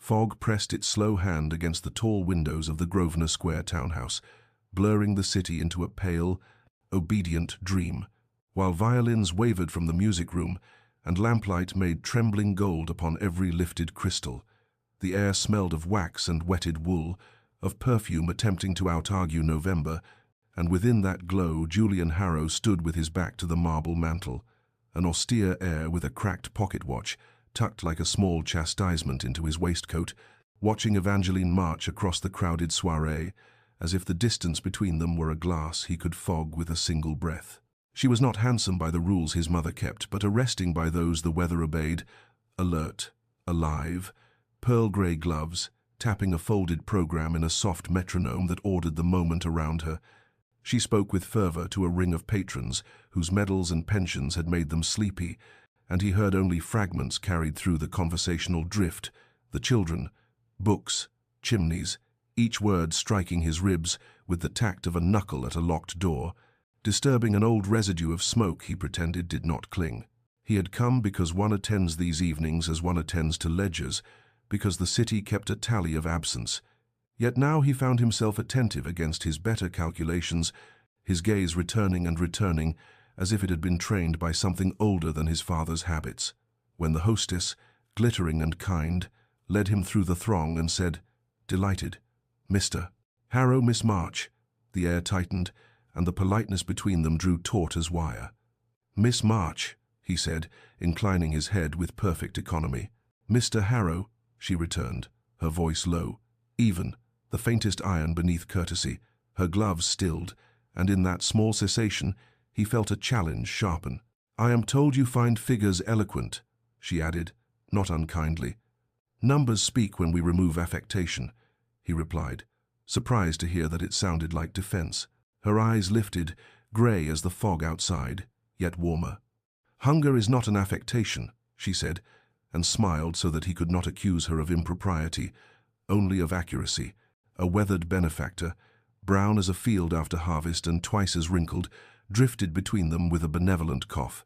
Fog pressed its slow hand against the tall windows of the Grosvenor Square townhouse, blurring the city into a pale, obedient dream, while violins wavered from the music room and lamplight made trembling gold upon every lifted crystal. The air smelled of wax and wetted wool, of perfume attempting to out-argue November, and within that glow Julian Harrow stood with his back to the marble mantel, an austere air with a cracked pocket watch, tucked like a small chastisement into his waistcoat, watching Evangeline march across the crowded soirée, as if the distance between them were a glass he could fog with a single breath. She was not handsome by the rules his mother kept, but arresting by those the weather obeyed, alert, alive, pearl-grey gloves, tapping a folded program in a soft metronome that ordered the moment around her. She spoke with fervor to a ring of patrons whose medals and pensions had made them sleepy, and he heard only fragments carried through the conversational drift, the children, books, chimneys, each word striking his ribs with the tact of a knuckle at a locked door, disturbing an old residue of smoke he pretended did not cling. He had come because one attends these evenings as one attends to ledgers, because the city kept a tally of absence. Yet now he found himself attentive against his better calculations, his gaze returning and returning, as if it had been trained by something older than his father's habits, when the hostess, glittering and kind, led him through the throng and said, delighted, Mr. Harrow, Miss March. The air tightened, and the politeness between them drew taut as wire. Miss March, he said, inclining his head with perfect economy. Mr. Harrow, she returned, her voice low, even, the faintest iron beneath courtesy, her gloves stilled, and in that small cessation he felt a challenge sharpen. I am told you find figures eloquent, she added, not unkindly. Numbers speak when we remove affectation, he replied, surprised to hear that it sounded like defense. Her eyes lifted, grey as the fog outside, yet warmer. Hunger is not an affectation, she said, and smiled so that he could not accuse her of impropriety, only of accuracy. A weathered benefactor, brown as a field after harvest and twice as wrinkled, drifted between them with a benevolent cough.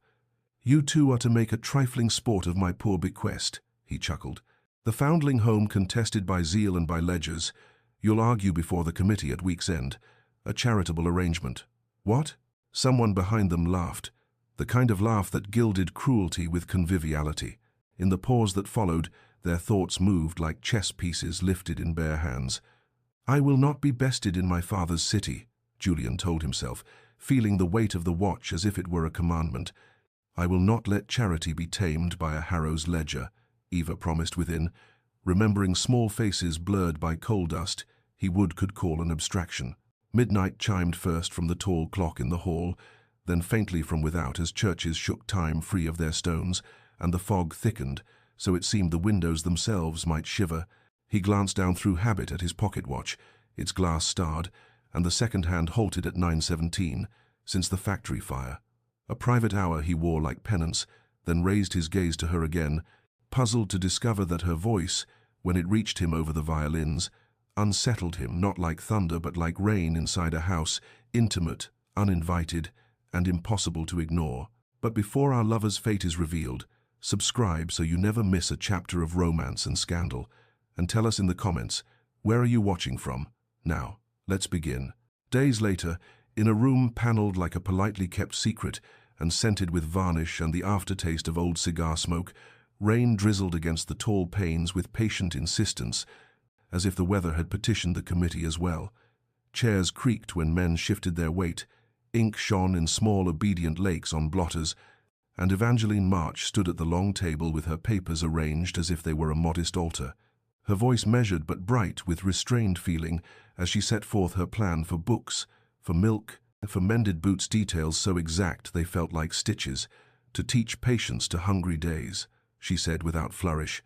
You two are to make a trifling sport of my poor bequest, he chuckled. The foundling home contested by zeal and by ledgers. You'll argue before the committee at week's end. A charitable arrangement. What? Someone behind them laughed, the kind of laugh that gilded cruelty with conviviality. In the pause that followed, their thoughts moved like chess pieces lifted in bare hands. I will not be bested in my father's city, Julian told himself, feeling the weight of the watch as if it were a commandment. I will not let charity be tamed by a Harrow's ledger, Eva promised within, remembering small faces blurred by coal dust he could call an abstraction. Midnight chimed first from the tall clock in the hall, then faintly from without as churches shook time free of their stones, and the fog thickened, so it seemed the windows themselves might shiver. He glanced down through habit at his pocket watch, its glass starred, and the second hand halted at 9:17, since the factory fire. A private hour he wore like penance, then raised his gaze to her again, puzzled to discover that her voice, when it reached him over the violins, unsettled him not like thunder but like rain inside a house, intimate, uninvited, and impossible to ignore. But before our lover's fate is revealed, subscribe so you never miss a chapter of romance and scandal, and tell us in the comments, where are you watching from? Now, let's begin. Days later, in a room panelled like a politely kept secret and scented with varnish and the aftertaste of old cigar smoke, rain drizzled against the tall panes with patient insistence, as if the weather had petitioned the committee as well. Chairs creaked when men shifted their weight, ink shone in small obedient lakes on blotters, and Evangeline March stood at the long table with her papers arranged as if they were a modest altar. Her voice measured but bright with restrained feeling as she set forth her plan for books, for milk, for mended boots, details so exact they felt like stitches, to teach patience to hungry days, she said without flourish,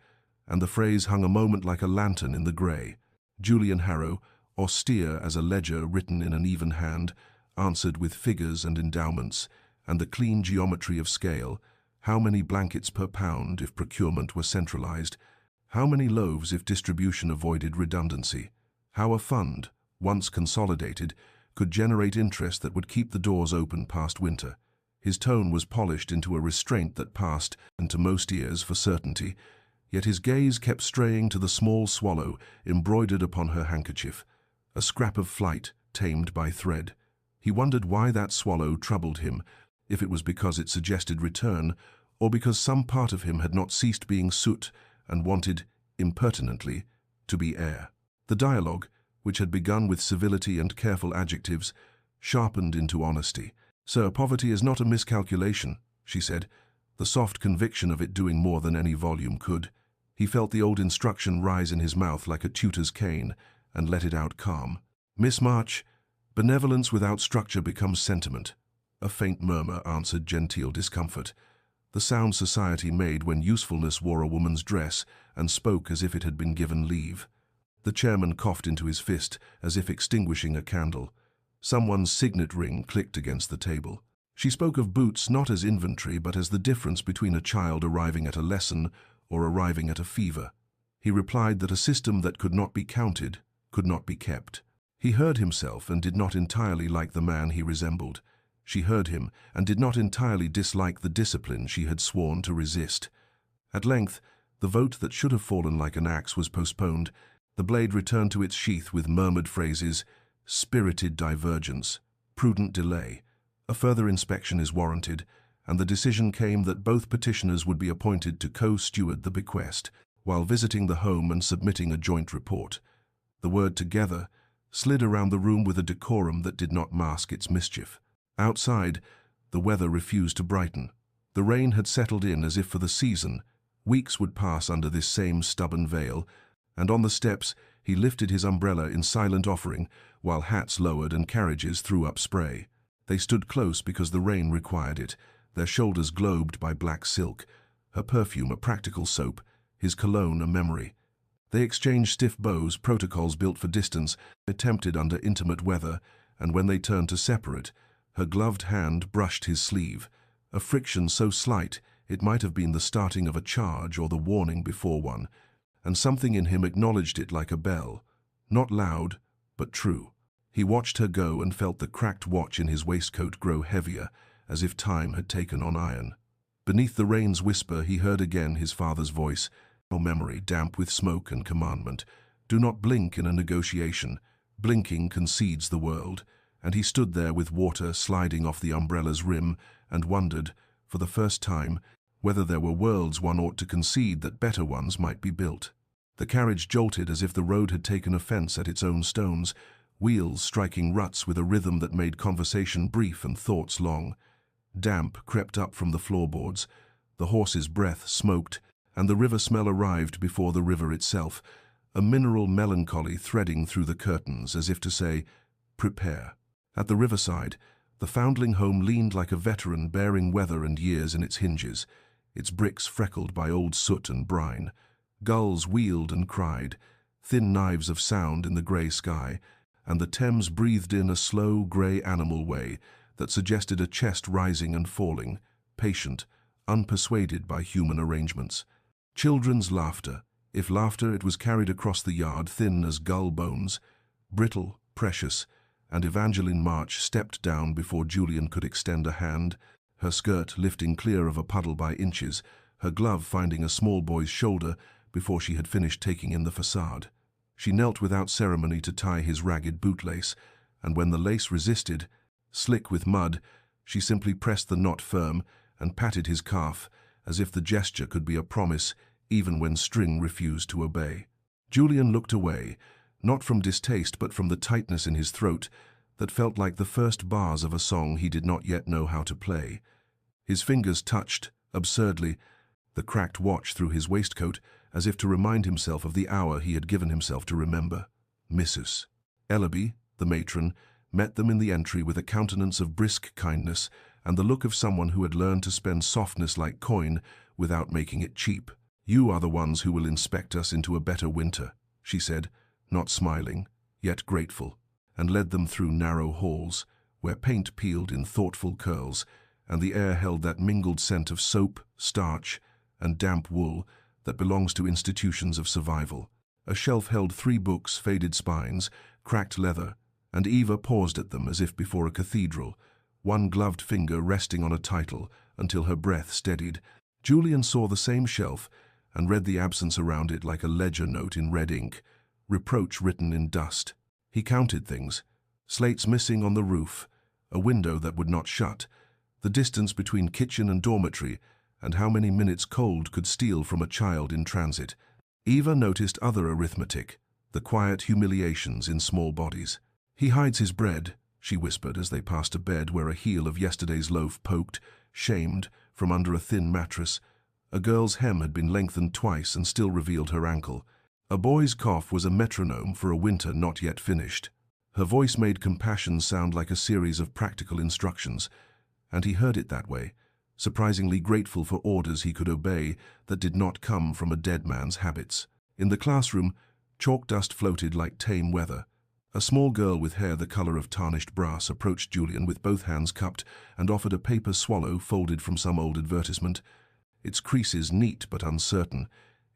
and the phrase hung a moment like a lantern in the grey. Julian Harrow, austere as a ledger written in an even hand, answered with figures and endowments, and the clean geometry of scale, how many blankets per pound if procurement were centralized, how many loaves if distribution avoided redundancy, how a fund, once consolidated, could generate interest that would keep the doors open past winter. His tone was polished into a restraint that passed, and to most ears, for certainty, Yet his gaze kept straying to the small swallow embroidered upon her handkerchief, a scrap of flight tamed by thread. He wondered why that swallow troubled him, if it was because it suggested return, or because some part of him had not ceased being soot and wanted, impertinently, to be air. The dialogue, which had begun with civility and careful adjectives, sharpened into honesty. "Sir, poverty is not a miscalculation," she said, the soft conviction of it doing more than any volume could. He felt the old instruction rise in his mouth like a tutor's cane, and let it out calm. "Miss March, benevolence without structure becomes sentiment." A faint murmur answered genteel discomfort, the sound society made when usefulness wore a woman's dress and spoke as if it had been given leave. The chairman coughed into his fist, as if extinguishing a candle. Someone's signet ring clicked against the table. She spoke of boots not as inventory, but as the difference between a child arriving at a lesson or arriving at a fever. He replied that a system that could not be counted could not be kept. He heard himself and did not entirely like the man he resembled. She heard him and did not entirely dislike the discipline she had sworn to resist. At length, the vote that should have fallen like an axe was postponed. The blade returned to its sheath with murmured phrases: "Spirited divergence, prudent delay, a further inspection is warranted," and the decision came that both petitioners would be appointed to co-steward the bequest, while visiting the home and submitting a joint report. The word "together" slid around the room with a decorum that did not mask its mischief. Outside, the weather refused to brighten. The rain had settled in as if for the season. Weeks would pass under this same stubborn veil, and on the steps he lifted his umbrella in silent offering, while hats lowered and carriages threw up spray. They stood close because the rain required it, their shoulders globed by black silk, her perfume a practical soap, his cologne a memory. They exchanged stiff bows, protocols built for distance, attempted under intimate weather, and when they turned to separate, her gloved hand brushed his sleeve, a friction so slight it might have been the starting of a charge or the warning before one, and something in him acknowledged it like a bell, not loud, but true. He watched her go and felt the cracked watch in his waistcoat grow heavier, as if time had taken on iron. Beneath the rain's whisper he heard again his father's voice, a memory damp with smoke and commandment. "Do not blink in a negotiation. Blinking concedes the world." And he stood there with water sliding off the umbrella's rim and wondered, for the first time, whether there were worlds one ought to concede that better ones might be built. The carriage jolted as if the road had taken offense at its own stones, wheels striking ruts with a rhythm that made conversation brief and thoughts long. Damp crept up from the floorboards, the horse's breath smoked, and the river smell arrived before the river itself, a mineral melancholy threading through the curtains as if to say, "Prepare." At the riverside, the foundling home leaned like a veteran bearing weather and years in its hinges, its bricks freckled by old soot and brine. Gulls wheeled and cried, thin knives of sound in the grey sky, and the Thames breathed in a slow, grey animal way that suggested a chest rising and falling, patient, unpersuaded by human arrangements. Children's laughter, if laughter it was carried across the yard thin as gull bones, brittle, precious, and Evangeline March stepped down before Julian could extend a hand, her skirt lifting clear of a puddle by inches, her glove finding a small boy's shoulder before she had finished taking in the facade. She knelt without ceremony to tie his ragged bootlace, and when the lace resisted, slick with mud, she simply pressed the knot firm and patted his calf, as if the gesture could be a promise even when string refused to obey. Julian looked away, not from distaste but from the tightness in his throat that felt like the first bars of a song he did not yet know how to play. His fingers touched, absurdly, the cracked watch through his waistcoat, as if to remind himself of the hour he had given himself to remember. Mrs. Ellaby, the matron, met them in the entry with a countenance of brisk kindness and the look of someone who had learned to spend softness like coin without making it cheap. "You are the ones who will inspect us into a better winter," she said, not smiling, yet grateful, and led them through narrow halls, where paint peeled in thoughtful curls, and the air held that mingled scent of soap, starch, and damp wool that belongs to institutions of survival. A shelf held 3 books, faded spines, cracked leather, and Eva paused at them as if before a cathedral, one gloved finger resting on a title until her breath steadied. Julian saw the same shelf, and read the absence around it like a ledger note in red ink, reproach written in dust. He counted things: slates missing on the roof, a window that would not shut, the distance between kitchen and dormitory, and how many minutes cold could steal from a child in transit. Eva noticed other arithmetic, the quiet humiliations in small bodies. "He hides his bread," she whispered as they passed a bed where a heel of yesterday's loaf poked, shamed, from under a thin mattress. A girl's hem had been lengthened twice and still revealed her ankle. A boy's cough was a metronome for a winter not yet finished. Her voice made compassion sound like a series of practical instructions, and he heard it that way, surprisingly grateful for orders he could obey that did not come from a dead man's habits. In the classroom, chalk dust floated like tame weather. A small girl with hair the color of tarnished brass approached Julian with both hands cupped and offered a paper swallow folded from some old advertisement, its creases neat but uncertain,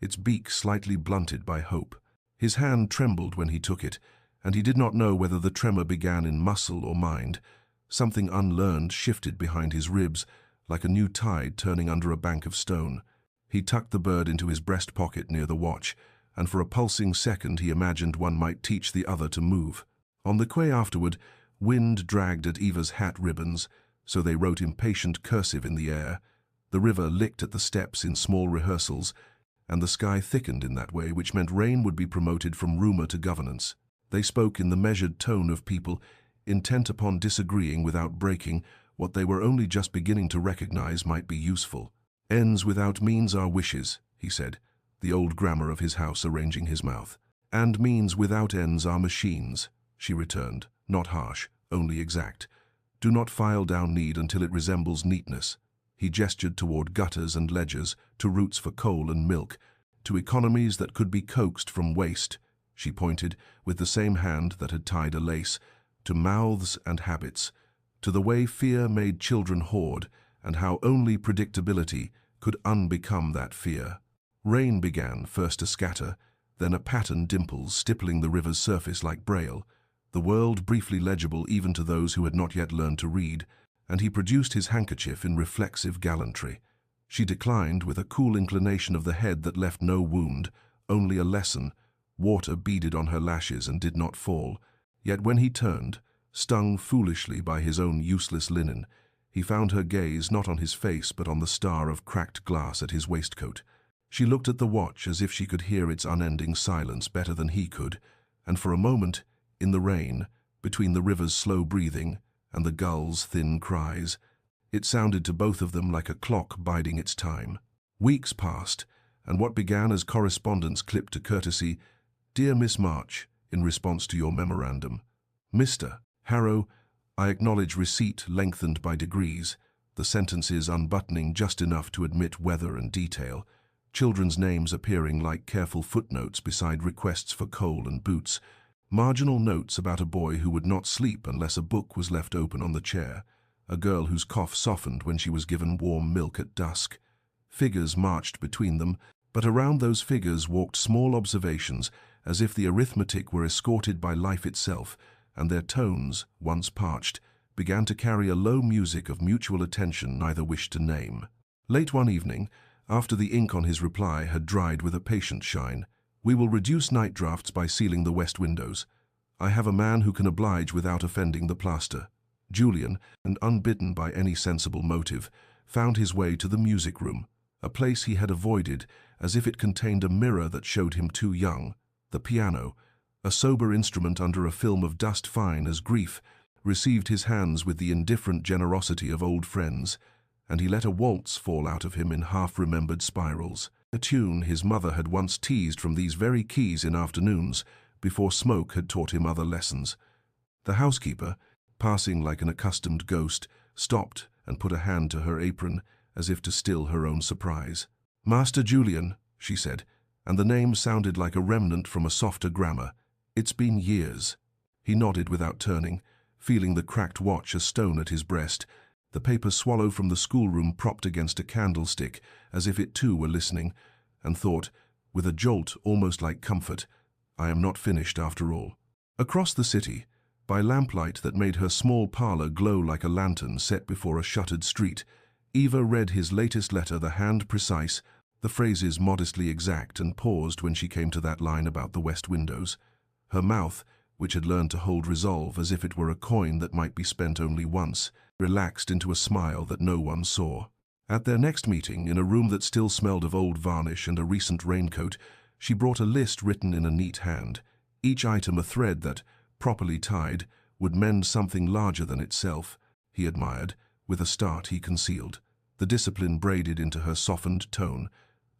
its beak slightly blunted by hope. His hand trembled when he took it, and he did not know whether the tremor began in muscle or mind. Something unlearned shifted behind his ribs, like a new tide turning under a bank of stone. He tucked the bird into his breast pocket near the watch, and for a pulsing second he imagined one might teach the other to move. On the quay afterward, wind dragged at Eva's hat ribbons, so they wrote impatient cursive in the air. The river licked at the steps in small rehearsals, and the sky thickened in that way, which meant rain would be promoted from rumor to governance. They spoke in the measured tone of people intent upon disagreeing without breaking what they were only just beginning to recognize might be useful. "Ends without means are wishes," he said, the old grammar of his house arranging his mouth. "And means without ends are machines," she returned, not harsh, only exact. "Do not file down need until it resembles neatness." He gestured toward gutters and ledgers, to routes for coal and milk, to economies that could be coaxed from waste. She pointed, with the same hand that had tied a lace, to mouths and habits, to the way fear made children hoard, and how only predictability could unbecome that fear. Rain began, first a scatter, then a pattern dimples stippling the river's surface like braille, the world briefly legible even to those who had not yet learned to read, and he produced his handkerchief in reflexive gallantry. She declined with a cool inclination of the head that left no wound, only a lesson. Water beaded on her lashes and did not fall. Yet when he turned, stung foolishly by his own useless linen, he found her gaze not on his face but on the star of cracked glass at his waistcoat. She looked at the watch as if she could hear its unending silence better than he could, and for a moment, in the rain, between the river's slow breathing and the gull's thin cries, it sounded to both of them like a clock biding its time. Weeks passed, and what began as correspondence clipped to courtesy, "Dear Miss March, in response to your memorandum," "Mr. Harrow, I acknowledge receipt," lengthened by degrees, the sentences unbuttoning just enough to admit weather and detail, children's names appearing like careful footnotes beside requests for coal and boots, marginal notes about a boy who would not sleep unless a book was left open on the chair, a girl whose cough softened when she was given warm milk at dusk. Figures marched between them, but around those figures walked small observations, as if the arithmetic were escorted by life itself, and their tones, once parched, began to carry a low music of mutual attention neither wished to name. Late one evening, after the ink on his reply had dried with a patient shine, "We will reduce night drafts by sealing the west windows. I have a man who can oblige without offending the plaster." Julian, and unbidden by any sensible motive, found his way to the music room, a place he had avoided as if it contained a mirror that showed him too young. The piano, a sober instrument under a film of dust fine as grief, received his hands with the indifferent generosity of old friends, and he let a waltz fall out of him in half-remembered spirals, a tune his mother had once teased from these very keys in afternoons, before smoke had taught him other lessons. The housekeeper, passing like an accustomed ghost, stopped and put a hand to her apron, as if to still her own surprise. "Master Julian," she said, and the name sounded like a remnant from a softer grammar. "It's been years." He nodded without turning, feeling the cracked watch a stone at his breast, the paper swallow from the schoolroom propped against a candlestick, as if it too were listening, and thought, with a jolt almost like comfort, "I am not finished after all." Across the city, by lamplight that made her small parlor glow like a lantern set before a shuttered street, Eva read his latest letter, the hand precise, The phrases modestly exact, and paused when she came to that line about the west windows. Her mouth, which had learned to hold resolve as if it were a coin that might be spent only once, relaxed into a smile that no one saw. At their next meeting, in a room that still smelled of old varnish and a recent raincoat, she brought a list written in a neat hand, each item a thread that, properly tied, would mend something larger than itself, he admired, with a start he concealed. The discipline braided into her softened tone,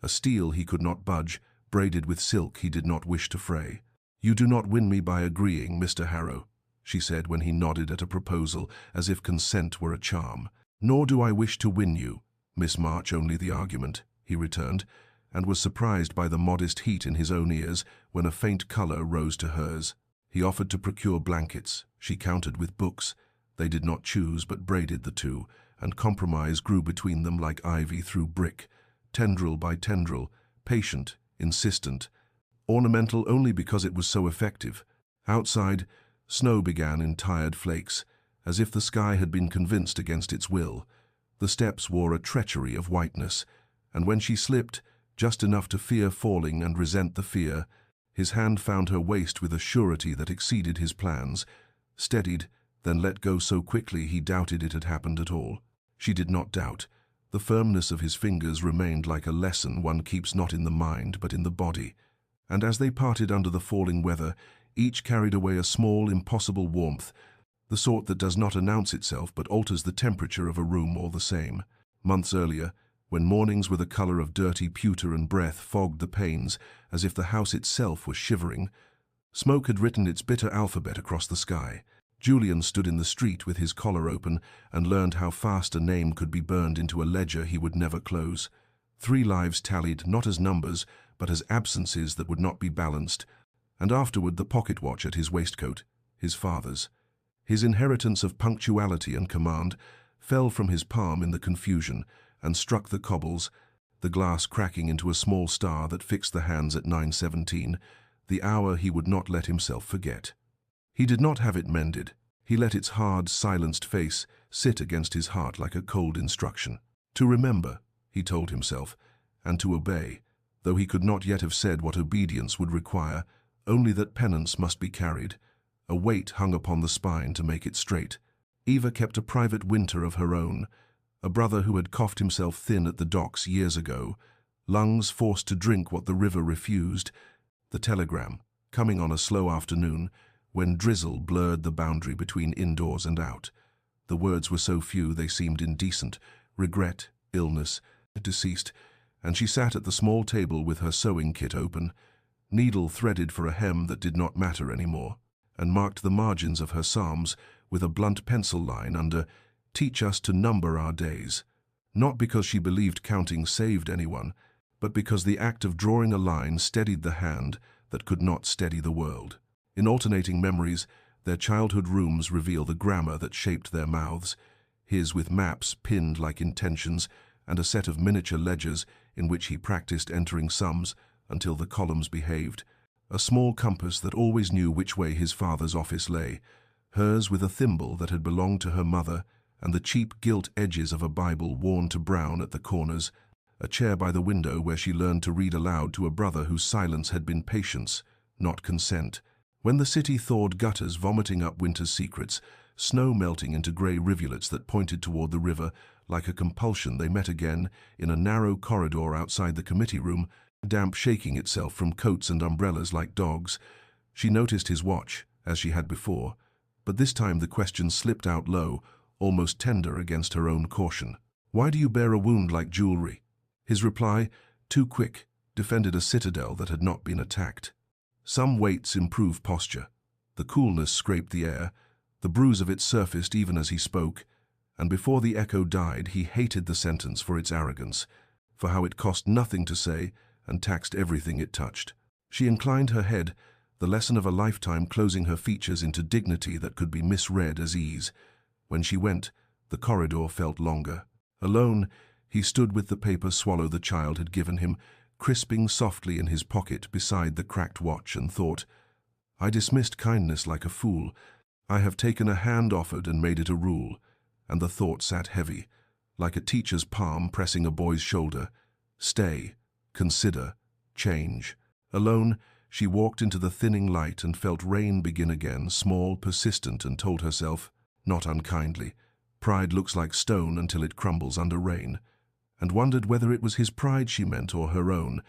a steel he could not budge, braided with silk he did not wish to fray. "You do not win me by agreeing, Mr. Harrow," she said when he nodded at a proposal, as if consent were a charm. "Nor do I wish to win you, Miss March, only the argument," he returned, and was surprised by the modest heat in his own ears when a faint color rose to hers. He offered to procure blankets. She countered with books. They did not choose, but braided the two, and compromise grew between them like ivy through brick, tendril by tendril, patient, insistent, ornamental only because it was so effective. Outside, snow began in tired flakes, as if the sky had been convinced against its will. The steps wore a treachery of whiteness, and when she slipped, just enough to fear falling and resent the fear, his hand found her waist with a surety that exceeded his plans, steadied, then let go so quickly he doubted it had happened at all. She did not doubt. The firmness of his fingers remained like a lesson one keeps not in the mind but in the body. And as they parted under the falling weather, each carried away a small, impossible warmth, the sort that does not announce itself but alters the temperature of a room all the same. Months earlier, when mornings with a color of dirty pewter and breath fogged the panes as if the house itself was shivering, smoke had written its bitter alphabet across the sky. Julian stood in the street with his collar open and learned how fast a name could be burned into a ledger he would never close. 3 lives tallied not as numbers, but as absences that would not be balanced, and afterward the pocket watch at his waistcoat, his father's. His inheritance of punctuality and command fell from his palm in the confusion and struck the cobbles, the glass cracking into a small star that fixed the hands at 9:17, the hour he would not let himself forget. He did not have it mended. He let its hard, silenced face sit against his heart like a cold instruction. To remember, he told himself, and to obey, though he could not yet have said what obedience would require, only that penance must be carried. A weight hung upon the spine to make it straight. Eva kept a private winter of her own. A brother who had coughed himself thin at the docks years ago, lungs forced to drink what the river refused. The telegram, coming on a slow afternoon, when drizzle blurred the boundary between indoors and out. The words were so few they seemed indecent. Regret, illness, deceased, and she sat at the small table with her sewing kit open, needle threaded for a hem that did not matter anymore, and marked the margins of her psalms with a blunt pencil line under "Teach us to number our days," not because she believed counting saved anyone, but because the act of drawing a line steadied the hand that could not steady the world. In alternating memories, their childhood rooms reveal the grammar that shaped their mouths, his with maps pinned like intentions and a set of miniature ledgers in which he practiced entering sums until the columns behaved, a small compass that always knew which way his father's office lay, hers with a thimble that had belonged to her mother, and the cheap gilt edges of a Bible worn to brown at the corners, a chair by the window where she learned to read aloud to a brother whose silence had been patience, not consent. When the city thawed gutters vomiting up winter's secrets, snow melting into grey rivulets that pointed toward the river, like a compulsion they met again in a narrow corridor outside the committee room, damp shaking itself from coats and umbrellas like dogs. She noticed his watch, as she had before, but this time the question slipped out low, almost tender against her own caution. "Why do you bear a wound like jewelry?" His reply, too quick, defended a citadel that had not been attacked. Some weights improve posture. The coolness scraped the air, the bruise of it surfaced even as he spoke, and before the echo died he hated the sentence for its arrogance, for how it cost nothing to say and taxed everything it touched. She inclined her head, the lesson of a lifetime closing her features into dignity that could be misread as ease. When she went, the corridor felt longer. Alone, he stood with the paper swallow the child had given him, crisping softly in his pocket beside the cracked watch, and thought, "I dismissed kindness like a fool. I have taken a hand offered and made it a rule." And the thought sat heavy, like a teacher's palm pressing a boy's shoulder. "Stay, consider, change. Alone, she walked into the thinning light and felt rain begin again, small, persistent, and told herself, not unkindly, pride looks like stone until it crumbles under rain, and wondered whether it was his pride she meant or her own,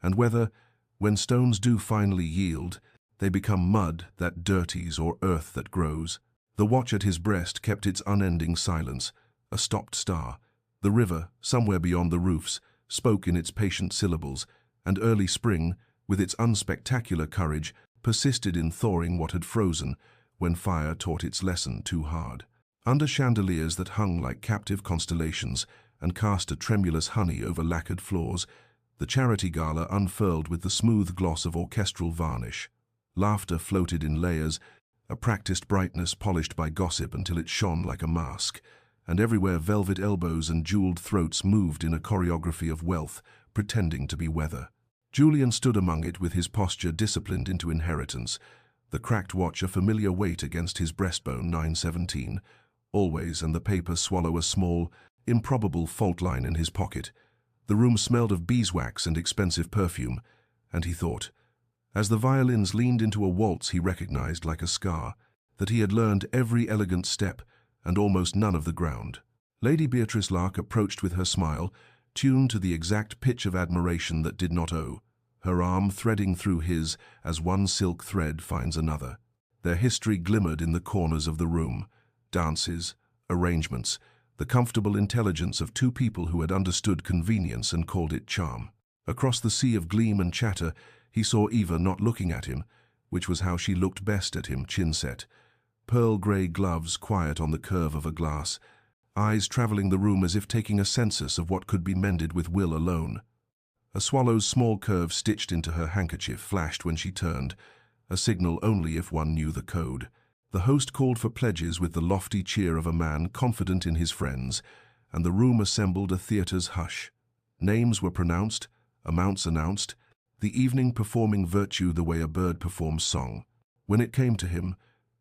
and whether, when stones do finally yield, they become mud that dirties or earth that grows. The watch at his breast kept its unending silence, a stopped star. The river, somewhere beyond the roofs, spoke in its patient syllables, and early spring, with its unspectacular courage, persisted in thawing what had frozen when fire taught its lesson too hard. Under chandeliers that hung like captive constellations and cast a tremulous honey over lacquered floors, the charity gala unfurled with the smooth gloss of orchestral varnish. Laughter floated in layers, a practiced brightness polished by gossip until it shone like a mask, and everywhere velvet elbows and jeweled throats moved in a choreography of wealth, pretending to be weather. Julian stood among it with his posture disciplined into inheritance, the cracked watch a familiar weight against his breastbone, 9:17, always, and the paper swallow a small, improbable fault line in his pocket. The room smelled of beeswax and expensive perfume, and he thought, as the violins leaned into a waltz he recognized like a scar, that he had learned every elegant step and almost none of the ground. Lady Beatrice Lark approached with her smile, tuned to the exact pitch of admiration that did not owe, her arm threading through his as one silk thread finds another. Their history glimmered in the corners of the room, dances, arrangements, the comfortable intelligence of two people who had understood convenience and called it charm. Across the sea of gleam and chatter, he saw Eva not looking at him, which was how she looked best at him, chin set, pearl-grey gloves quiet on the curve of a glass, eyes travelling the room as if taking a census of what could be mended with will alone. A swallow's small curve stitched into her handkerchief flashed when she turned, a signal only if one knew the code. The host called for pledges with the lofty cheer of a man confident in his friends, and the room assembled a theatre's hush. Names were pronounced, amounts announced, the evening performing virtue the way a bird performs song. When it came to him,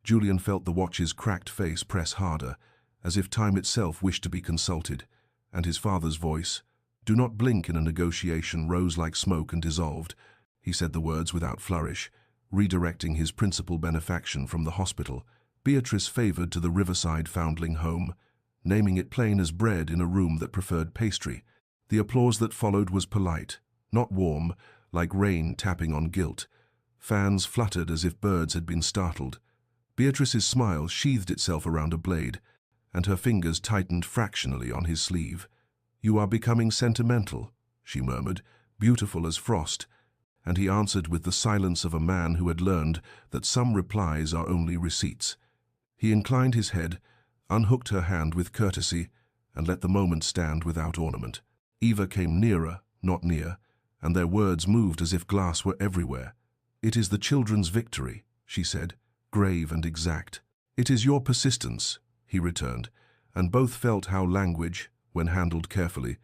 Julian felt the watch's cracked face press harder, as if time itself wished to be consulted, and his father's voice, "Do not blink in a negotiation," rose like smoke and dissolved. He said the words without flourish, redirecting his principal benefaction from the hospital, Beatrice favoured to the riverside foundling home, naming it plain as bread in a room that preferred pastry. The applause that followed was polite, not warm, like rain tapping on gilt. Fans fluttered as if birds had been startled. Beatrice's smile sheathed itself around a blade, and her fingers tightened fractionally on his sleeve. "You are becoming sentimental," she murmured, beautiful as frost, and he answered with the silence of a man who had learned that some replies are only receipts. He inclined his head, unhooked her hand with courtesy, and let the moment stand without ornament. Eva came nearer, not near, and their words moved as if glass were everywhere. "It is the children's victory," she said, grave and exact. "It is your persistence," he returned, and both felt how language, when handled carefully,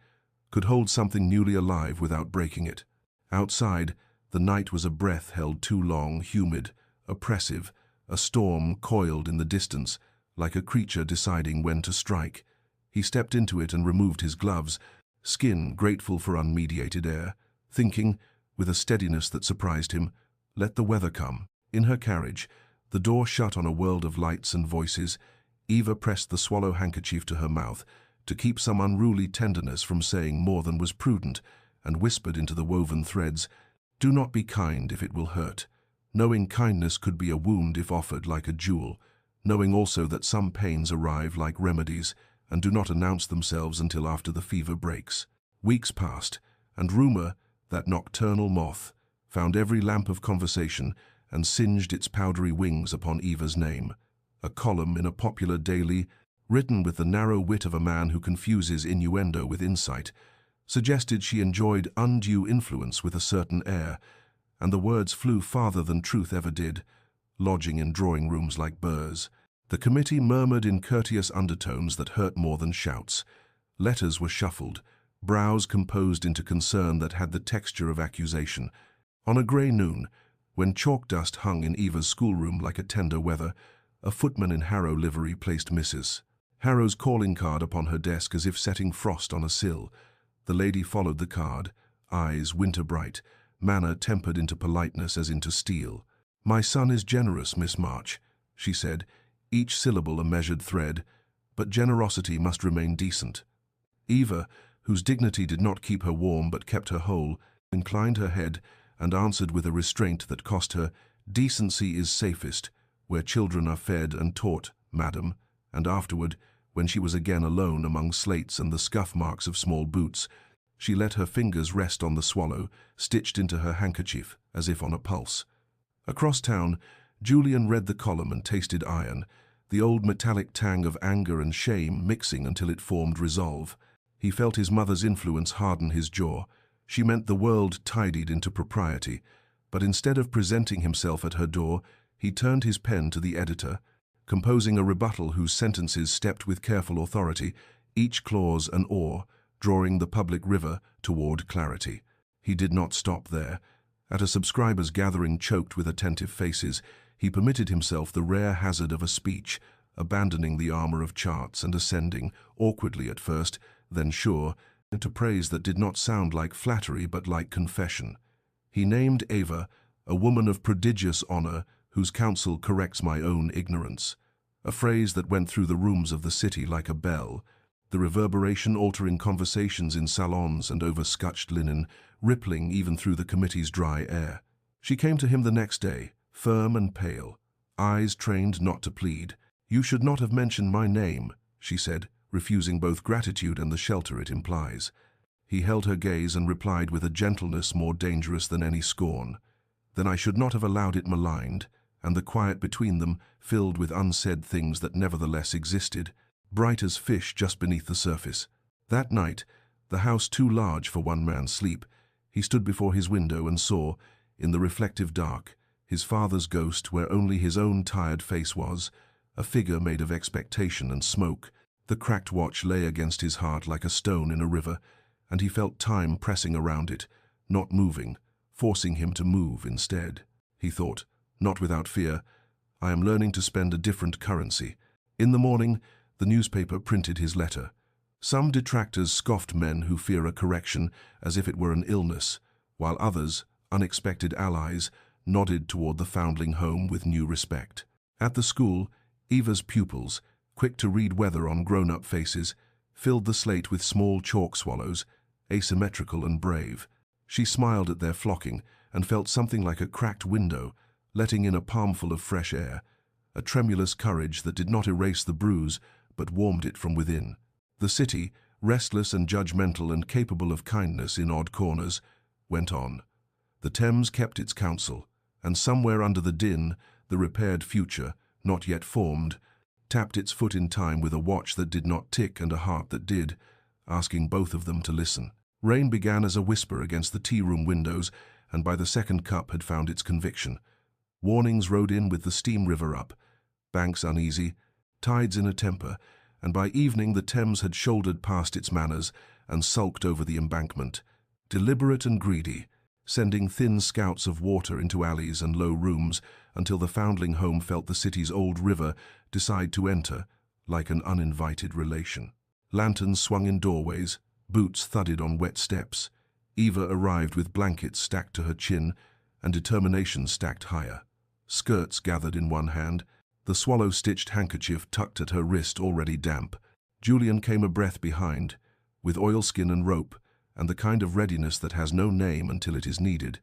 could hold something newly alive without breaking it. Outside, the night was a breath held too long, humid, oppressive, a storm coiled in the distance, like a creature deciding when to strike. He stepped into it and removed his gloves, skin grateful for unmediated air, thinking, with a steadiness that surprised him, let the weather come. In her carriage, the door shut on a world of lights and voices, Eva pressed the swallow handkerchief to her mouth to keep some unruly tenderness from saying more than was prudent, and whispered into the woven threads, "Do not be kind if it will hurt," knowing kindness could be a wound if offered like a jewel, knowing also that some pains arrive like remedies and do not announce themselves until after the fever breaks. Weeks passed, and rumor, that nocturnal moth, found every lamp of conversation and singed its powdery wings upon Eva's name. A column in a popular daily, written with the narrow wit of a man who confuses innuendo with insight, suggested she enjoyed undue influence with a certain air, and the words flew farther than truth ever did, lodging in drawing rooms like burrs. The committee murmured in courteous undertones that hurt more than shouts. Letters were shuffled, brows composed into concern that had the texture of accusation. On a grey noon, when chalk dust hung in Eva's schoolroom like a tender weather, a footman in Harrow livery placed Mrs. Harrow's calling card upon her desk as if setting frost on a sill. The lady followed the card, eyes winter-bright, manner tempered into politeness as into steel. "My son is generous, Miss March," she said, each syllable a measured thread, "but generosity must remain decent." Eva, whose dignity did not keep her warm but kept her whole, inclined her head and answered with a restraint that cost her, "Decency is safest, where children are fed and taught, madam," and afterward, when she was again alone among slates and the scuff marks of small boots, she let her fingers rest on the swallow, stitched into her handkerchief, as if on a pulse. Across town, Julian read the column and tasted iron, the old metallic tang of anger and shame mixing until it formed resolve. He felt his mother's influence harden his jaw. She meant the world tidied into propriety, but instead of presenting himself at her door, he turned his pen to the editor, composing a rebuttal whose sentences stepped with careful authority, each clause an oar, drawing the public river toward clarity. He did not stop there. At a subscriber's gathering choked with attentive faces, he permitted himself the rare hazard of a speech, abandoning the armor of charts and ascending, awkwardly at first, then sure, into praise that did not sound like flattery but like confession. He named Eva, a woman of prodigious honor, whose counsel corrects my own ignorance, a phrase that went through the rooms of the city like a bell, the reverberation altering conversations in salons and over scutched linen, rippling even through the committee's dry air. She came to him the next day, firm and pale, eyes trained not to plead. "You should not have mentioned my name," she said, refusing both gratitude and the shelter it implies. He held her gaze and replied with a gentleness more dangerous than any scorn. "Then I should not have allowed it maligned," and the quiet between them filled with unsaid things that nevertheless existed, bright as fish just beneath the surface. That night, the house too large for one man's sleep, he stood before his window and saw, in the reflective dark, his father's ghost where only his own tired face was, a figure made of expectation and smoke. The cracked watch lay against his heart like a stone in a river, and he felt time pressing around it, not moving, forcing him to move instead. He thought, not without fear, "I am learning to spend a different currency." In the morning, the newspaper printed his letter. Some detractors scoffed men who fear a correction as if it were an illness, while others, unexpected allies, nodded toward the foundling home with new respect. At the school, Eva's pupils, quick to read weather on grown-up faces, filled the slate with small chalk swallows, asymmetrical and brave. She smiled at their flocking and felt something like a cracked window, letting in a palmful of fresh air, a tremulous courage that did not erase the bruise but warmed it from within. The city, restless and judgmental and capable of kindness in odd corners, went on. The Thames kept its counsel, and somewhere under the din, the repaired future, not yet formed, tapped its foot in time with a watch that did not tick and a heart that did, asking both of them to listen. Rain began as a whisper against the tea-room windows, and by the second cup had found its conviction. Warnings rode in with the steam river up, banks uneasy, tides in a temper, and by evening the Thames had shouldered past its manners and sulked over the embankment, deliberate and greedy, sending thin scouts of water into alleys and low rooms until the foundling home felt the city's old river decide to enter, like an uninvited relation. Lanterns swung in doorways, boots thudded on wet steps. Eva arrived with blankets stacked to her chin and determination stacked higher. Skirts gathered in one hand, the swallow-stitched handkerchief tucked at her wrist already damp. Julian came a breath behind, with oilskin and rope, and the kind of readiness that has no name until it is needed,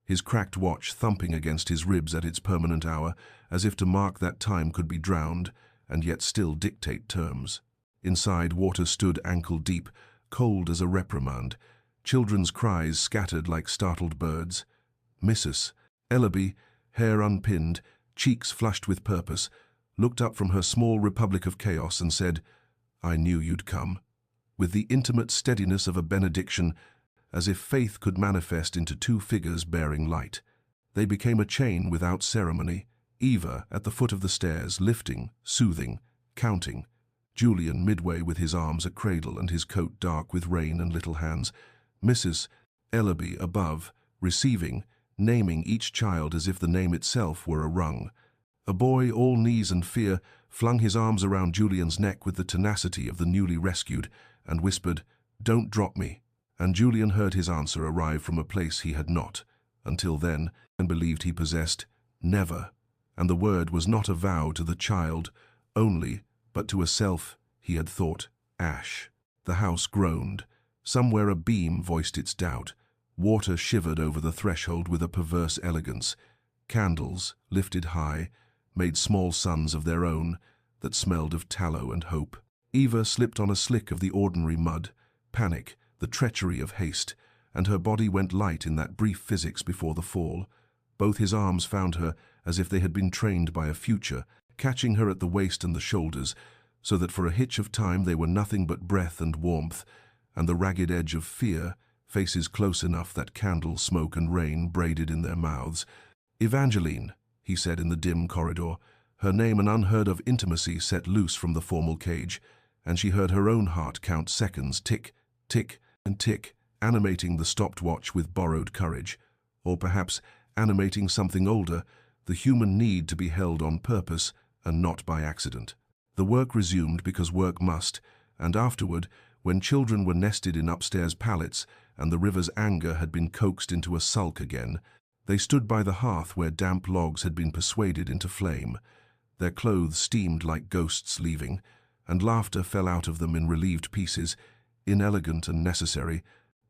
his cracked watch thumping against his ribs at its permanent hour, as if to mark that time could be drowned, and yet still dictate terms. Inside, water stood ankle-deep, cold as a reprimand, children's cries scattered like startled birds. Mrs. Ellaby, hair unpinned, cheeks flushed with purpose, looked up from her small republic of chaos and said, "I knew you'd come," with the intimate steadiness of a benediction, as if faith could manifest into two figures bearing light. They became a chain without ceremony, Eva at the foot of the stairs, lifting, soothing, counting, Julian midway with his arms a cradle and his coat dark with rain and little hands, Mrs. Ellaby above, receiving, naming each child as if the name itself were a rung. A boy, all knees and fear, flung his arms around Julian's neck with the tenacity of the newly rescued and whispered, "Don't drop me," And Julian heard his answer arrive from a place he had not, until then, and believed he possessed, never. And the word was not a vow to the child only, but to a self, he had thought, ash. The house groaned. Somewhere a beam voiced its doubt. Water shivered over the threshold with a perverse elegance. Candles, lifted high, made small suns of their own that smelled of tallow and hope. Eva slipped on a slick of the ordinary mud, panic, the treachery of haste, and her body went light in that brief physics before the fall. Both his arms found her as if they had been trained by a future, catching her at the waist and the shoulders, so that for a hitch of time they were nothing but breath and warmth, and the ragged edge of fear, faces close enough that candle smoke and rain braided in their mouths. "Evangeline," he said in the dim corridor, her name an unheard-of intimacy set loose from the formal cage, and she heard her own heart count seconds, tick, tick, and tick, animating the stopped watch with borrowed courage, or perhaps animating something older, the human need to be held on purpose and not by accident. The work resumed because work must, and afterward, when children were nested in upstairs pallets and the river's anger had been coaxed into a sulk again, they stood by the hearth where damp logs had been persuaded into flame. Their clothes steamed like ghosts leaving, and laughter fell out of them in relieved pieces, inelegant and necessary,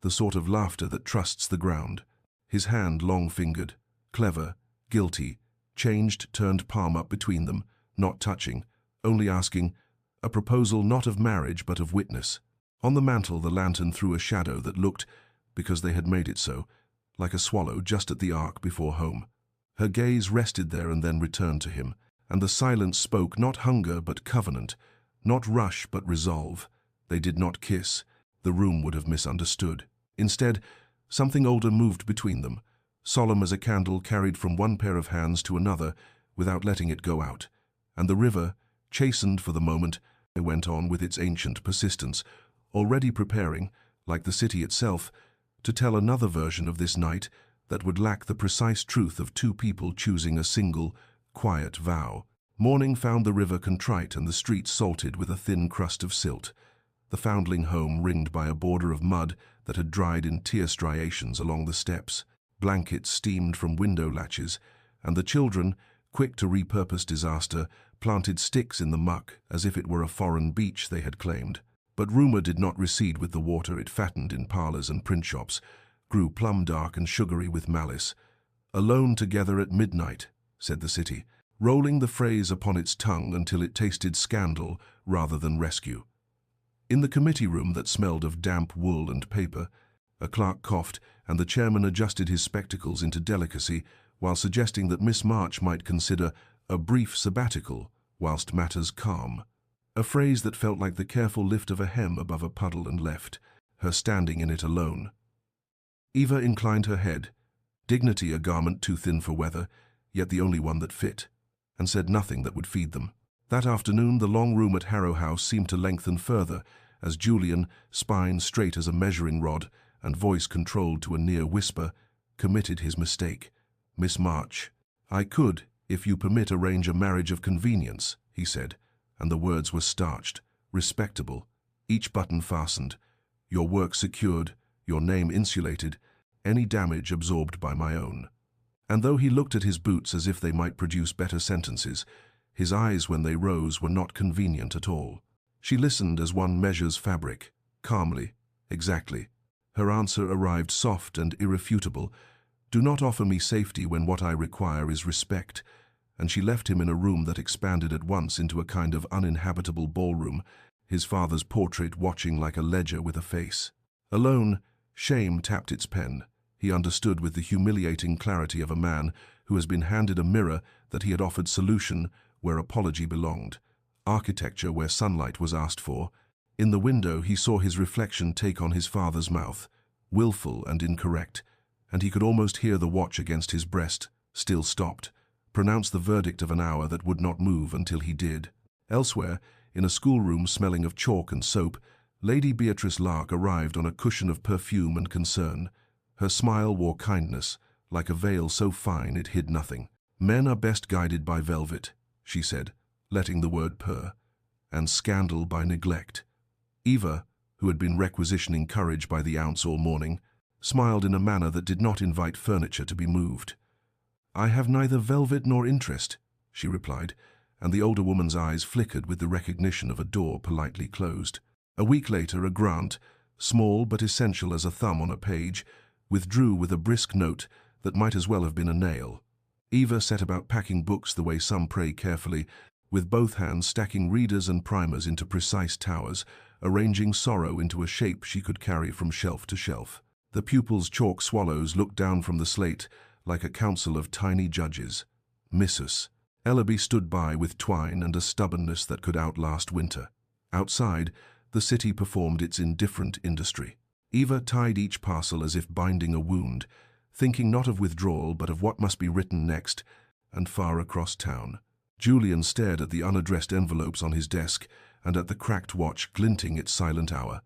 the sort of laughter that trusts the ground. His hand long-fingered, clever, guilty, changed, turned palm up between them, not touching, only asking, a proposal not of marriage but of witness. On the mantel the lantern threw a shadow that looked, because they had made it so, like a swallow just at the ark before home. Her gaze rested there and then returned to him, and the silence spoke not hunger but covenant, not rush but resolve. They did not kiss. The room would have misunderstood. Instead, something older moved between them, solemn as a candle carried from one pair of hands to another without letting it go out. And the river, chastened for the moment, went on with its ancient persistence, already preparing, like the city itself, to tell another version of this night that would lack the precise truth of two people choosing a single, quiet vow. Morning found the river contrite and the streets salted with a thin crust of silt. The foundling home ringed by a border of mud that had dried in tear striations along the steps. Blankets steamed from window latches, and the children, quick to repurpose disaster, planted sticks in the muck as if it were a foreign beach they had claimed. But rumor did not recede with the water it fattened in parlors and print shops, grew plum-dark and sugary with malice. "Alone together at midnight," said the city, rolling the phrase upon its tongue until it tasted scandal rather than rescue. In the committee room that smelled of damp wool and paper, a clerk coughed and the chairman adjusted his spectacles into delicacy while suggesting that Miss March might consider a brief sabbatical whilst matters calm. A phrase that felt like the careful lift of a hem above a puddle and left, her standing in it alone. Eva inclined her head, dignity a garment too thin for weather, yet the only one that fit, and said nothing that would feed them. That afternoon the long room at Harrow House seemed to lengthen further, as Julian, spine straight as a measuring rod and voice controlled to a near whisper, committed his mistake. "Miss March, I could, if you permit, arrange a marriage of convenience," he said, and the words were starched, respectable, each button fastened, your work secured, your name insulated, any damage absorbed by my own. And though he looked at his boots as if they might produce better sentences, his eyes when they rose were not convenient at all. She listened as one measures fabric, calmly, exactly. Her answer arrived soft and irrefutable. "Do not offer me safety when what I require is respect," and she left him in a room that expanded at once into a kind of uninhabitable ballroom, his father's portrait watching like a ledger with a face. Alone, shame tapped its pen. He understood with the humiliating clarity of a man who has been handed a mirror that he had offered solution where apology belonged, architecture where sunlight was asked for. In the window he saw his reflection take on his father's mouth, willful and incorrect, and he could almost hear the watch against his breast, still stopped, pronounce the verdict of an hour that would not move until he did. Elsewhere, in a schoolroom smelling of chalk and soap, Lady Beatrice Lark arrived on a cushion of perfume and concern. Her smile wore kindness, like a veil so fine it hid nothing. "Men are best guided by velvet," she said, letting the word purr, "and scandal by neglect." Eva, who had been requisitioning courage by the ounce all morning, smiled in a manner that did not invite furniture to be moved. "I have neither velvet nor interest," she replied, and the older woman's eyes flickered with the recognition of a door politely closed. A week later, a grant, small but essential as a thumb on a page, withdrew with a brisk note that might as well have been a nail. Eva set about packing books the way some pray carefully, with both hands stacking readers and primers into precise towers, arranging sorrow into a shape she could carry from shelf to shelf. The pupils' chalk swallows looked down from the slate like a council of tiny judges. Missus Ellaby stood by with twine and a stubbornness that could outlast winter. Outside, the city performed its indifferent industry. Eva tied each parcel as if binding a wound, thinking not of withdrawal but of what must be written next, and far across town. Julian stared at the unaddressed envelopes on his desk and at the cracked watch glinting its silent hour.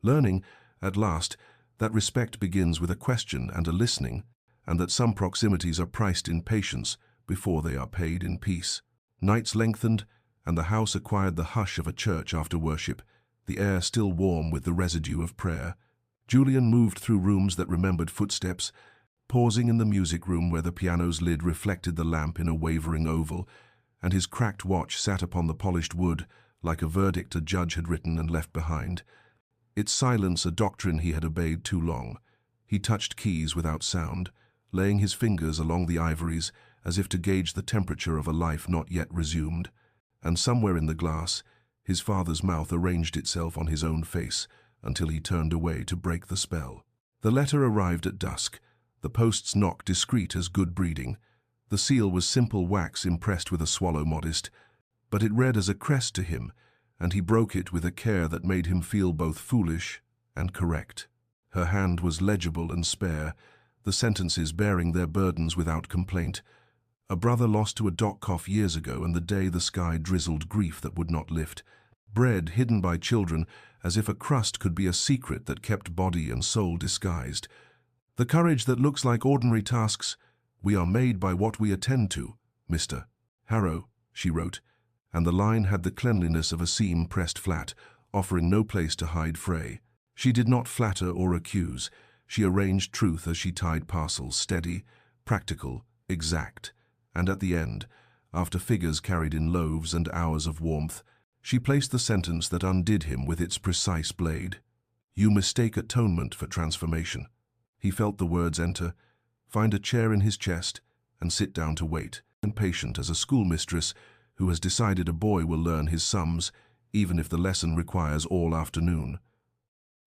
Learning, at last, that respect begins with a question and a listening, and that some proximities are priced in patience before they are paid in peace. Nights lengthened, and the house acquired the hush of a church after worship, the air still warm with the residue of prayer. Julian moved through rooms that remembered footsteps, pausing in the music room where the piano's lid reflected the lamp in a wavering oval, and his cracked watch sat upon the polished wood like a verdict a judge had written and left behind. Its silence a doctrine he had obeyed too long. He touched keys without sound, laying his fingers along the ivories as if to gauge the temperature of a life not yet resumed. And somewhere in the glass, his father's mouth arranged itself on his own face until he turned away to break the spell. The letter arrived at dusk, the post's knock discreet as good breeding. The seal was simple wax impressed with a swallow modest, but it read as a crest to him, and he broke it with a care that made him feel both foolish and correct. Her hand was legible and spare, the sentences bearing their burdens without complaint. A brother lost to a dock cough years ago, and the day the sky drizzled grief that would not lift. Bread hidden by children, as if a crust could be a secret that kept body and soul disguised. The courage that looks like ordinary tasks. We are made by what we attend to, Mr. Harrow, she wrote, and the line had the cleanliness of a seam pressed flat, offering no place to hide fray. She did not flatter or accuse. She arranged truth as she tied parcels, steady, practical, exact. And at the end, after figures carried in loaves and hours of warmth, she placed the sentence that undid him with its precise blade. You mistake atonement for transformation. He felt the words enter, find a chair in his chest, and sit down to wait, impatient as a schoolmistress who has decided a boy will learn his sums, even if the lesson requires all afternoon.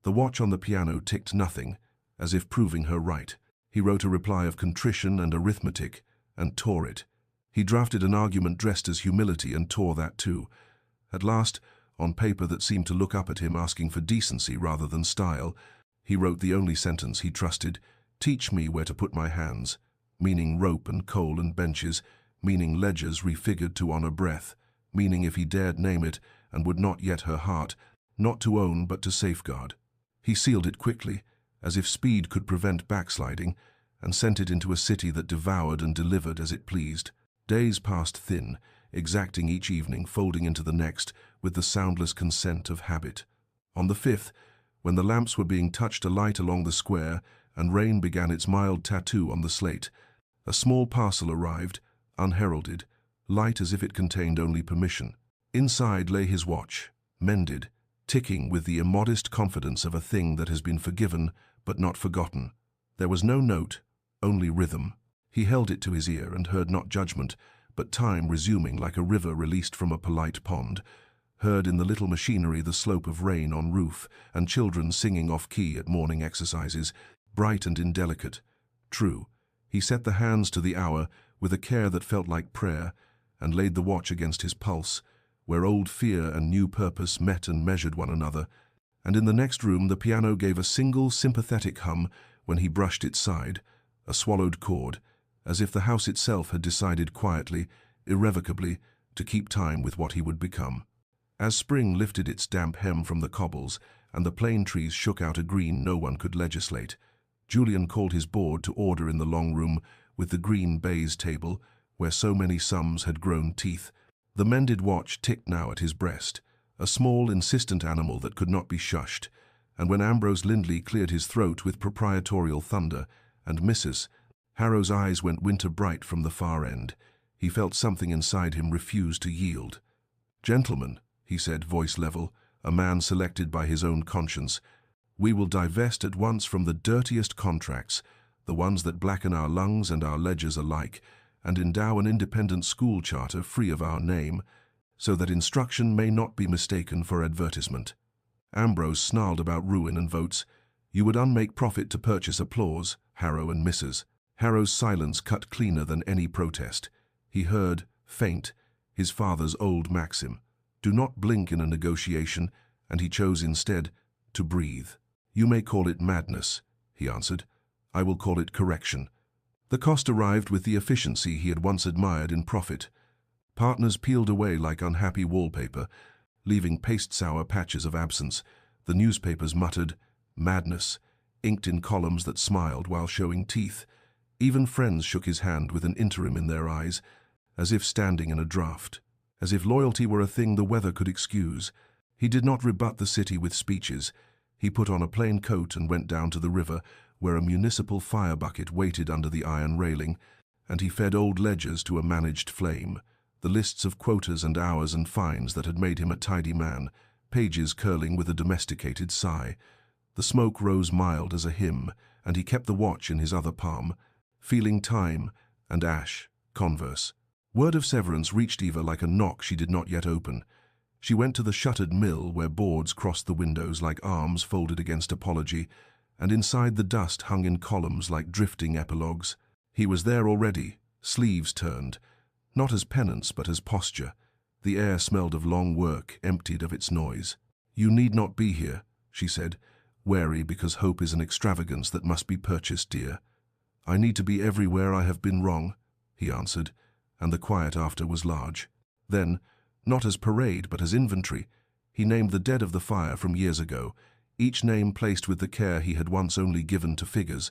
The watch on the piano ticked nothing, as if proving her right. He wrote a reply of contrition and arithmetic, and tore it. He drafted an argument dressed as humility and tore that too. At last, on paper that seemed to look up at him asking for decency rather than style, he wrote the only sentence he trusted, teach me where to put my hands, meaning rope and coal and benches, meaning ledgers refigured to honor breath, meaning if he dared name it and would not yet her heart, not to own but to safeguard. He sealed it quickly, as if speed could prevent backsliding, and sent it into a city that devoured and delivered as it pleased. Days passed thin, exacting each evening, folding into the next with the soundless consent of habit. On the 5th, when the lamps were being touched alight along the square and rain began its mild tattoo on the slate, a small parcel arrived, unheralded, light as if it contained only permission. Inside lay his watch, mended, ticking with the immodest confidence of a thing that has been forgiven but not forgotten. There was no note, only rhythm. He held it to his ear and heard not judgment, but time resuming like a river released from a polite pond, heard in the little machinery the slope of rain on roof and children singing off-key at morning exercises, bright and indelicate. True, he set the hands to the hour with a care that felt like prayer and laid the watch against his pulse, where old fear and new purpose met and measured one another, and in the next room the piano gave a single sympathetic hum when he brushed its side, a swallowed chord, as if the house itself had decided quietly, irrevocably, to keep time with what he would become. As spring lifted its damp hem from the cobbles and the plane trees shook out a green no one could legislate, Julian called his board to order in the long room with the green baize table where so many sums had grown teeth. The mended watch ticked now at his breast, a small, insistent animal that could not be shushed, And when Ambrose Lindley cleared his throat with proprietorial thunder, and Mrs. Harrow's eyes went winter bright from the far end, he felt something inside him refuse to yield. "Gentlemen," he said, voice level, a man selected by his own conscience, "we will divest at once from the dirtiest contracts, the ones that blacken our lungs and our ledgers alike, and endow an independent school charter free of our name, so that instruction may not be mistaken for advertisement." Ambrose snarled about ruin and votes. "You would unmake profit to purchase applause, Harrow and Mrs." Harrow's silence cut cleaner than any protest. He heard, faint, his father's old maxim, "Do not blink in a negotiation," and he chose instead to breathe. "You may call it madness," he answered. "I will call it correction." The cost arrived with the efficiency he had once admired in profit. Partners peeled away like unhappy wallpaper, leaving paste-sour patches of absence. The newspapers muttered, "Madness," inked in columns that smiled while showing teeth. Even friends shook his hand with an interim in their eyes, as if standing in a draught, as if loyalty were a thing the weather could excuse. He did not rebut the city with speeches. He put on a plain coat and went down to the river, where a municipal fire bucket waited under the iron railing, and he fed old ledgers to a managed flame, the lists of quotas and hours and fines that had made him a tidy man, pages curling with a domesticated sigh. The smoke rose mild as a hymn, and he kept the watch in his other palm, feeling time and ash, converse. Word of severance reached Eva like a knock she did not yet open. She went to the shuttered mill where boards crossed the windows like arms folded against apology, and inside the dust hung in columns like drifting epilogues. He was there already, sleeves turned, not as penance but as posture. The air smelled of long work, emptied of its noise. "You need not be here," she said, wary because hope is an extravagance that must be purchased dear. "I need to be everywhere I have been wrong," he answered, and the quiet after was large. Then, not as parade but as inventory, he named the dead of the fire from years ago, each name placed with the care he had once only given to figures.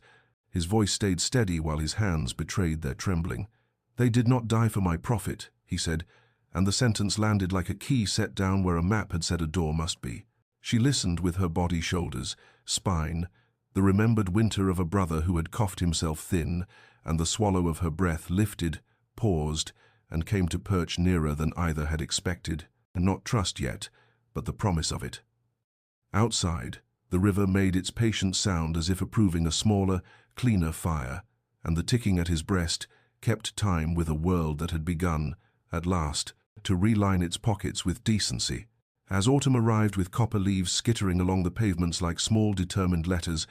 His voice stayed steady while his hands betrayed their trembling. "They did not die for my profit," he said, and the sentence landed like a key set down where a map had said a door must be. She listened with her body shoulders, spine, the remembered winter of a brother who had coughed himself thin, and the swallow of her breath lifted, paused, and came to perch nearer than either had expected, and not trust yet, but the promise of it. Outside, the river made its patient sound as if approving a smaller, cleaner fire, and the ticking at his breast kept time with a world that had begun, at last, to reline its pockets with decency. As autumn arrived with copper leaves skittering along the pavements like small determined letters,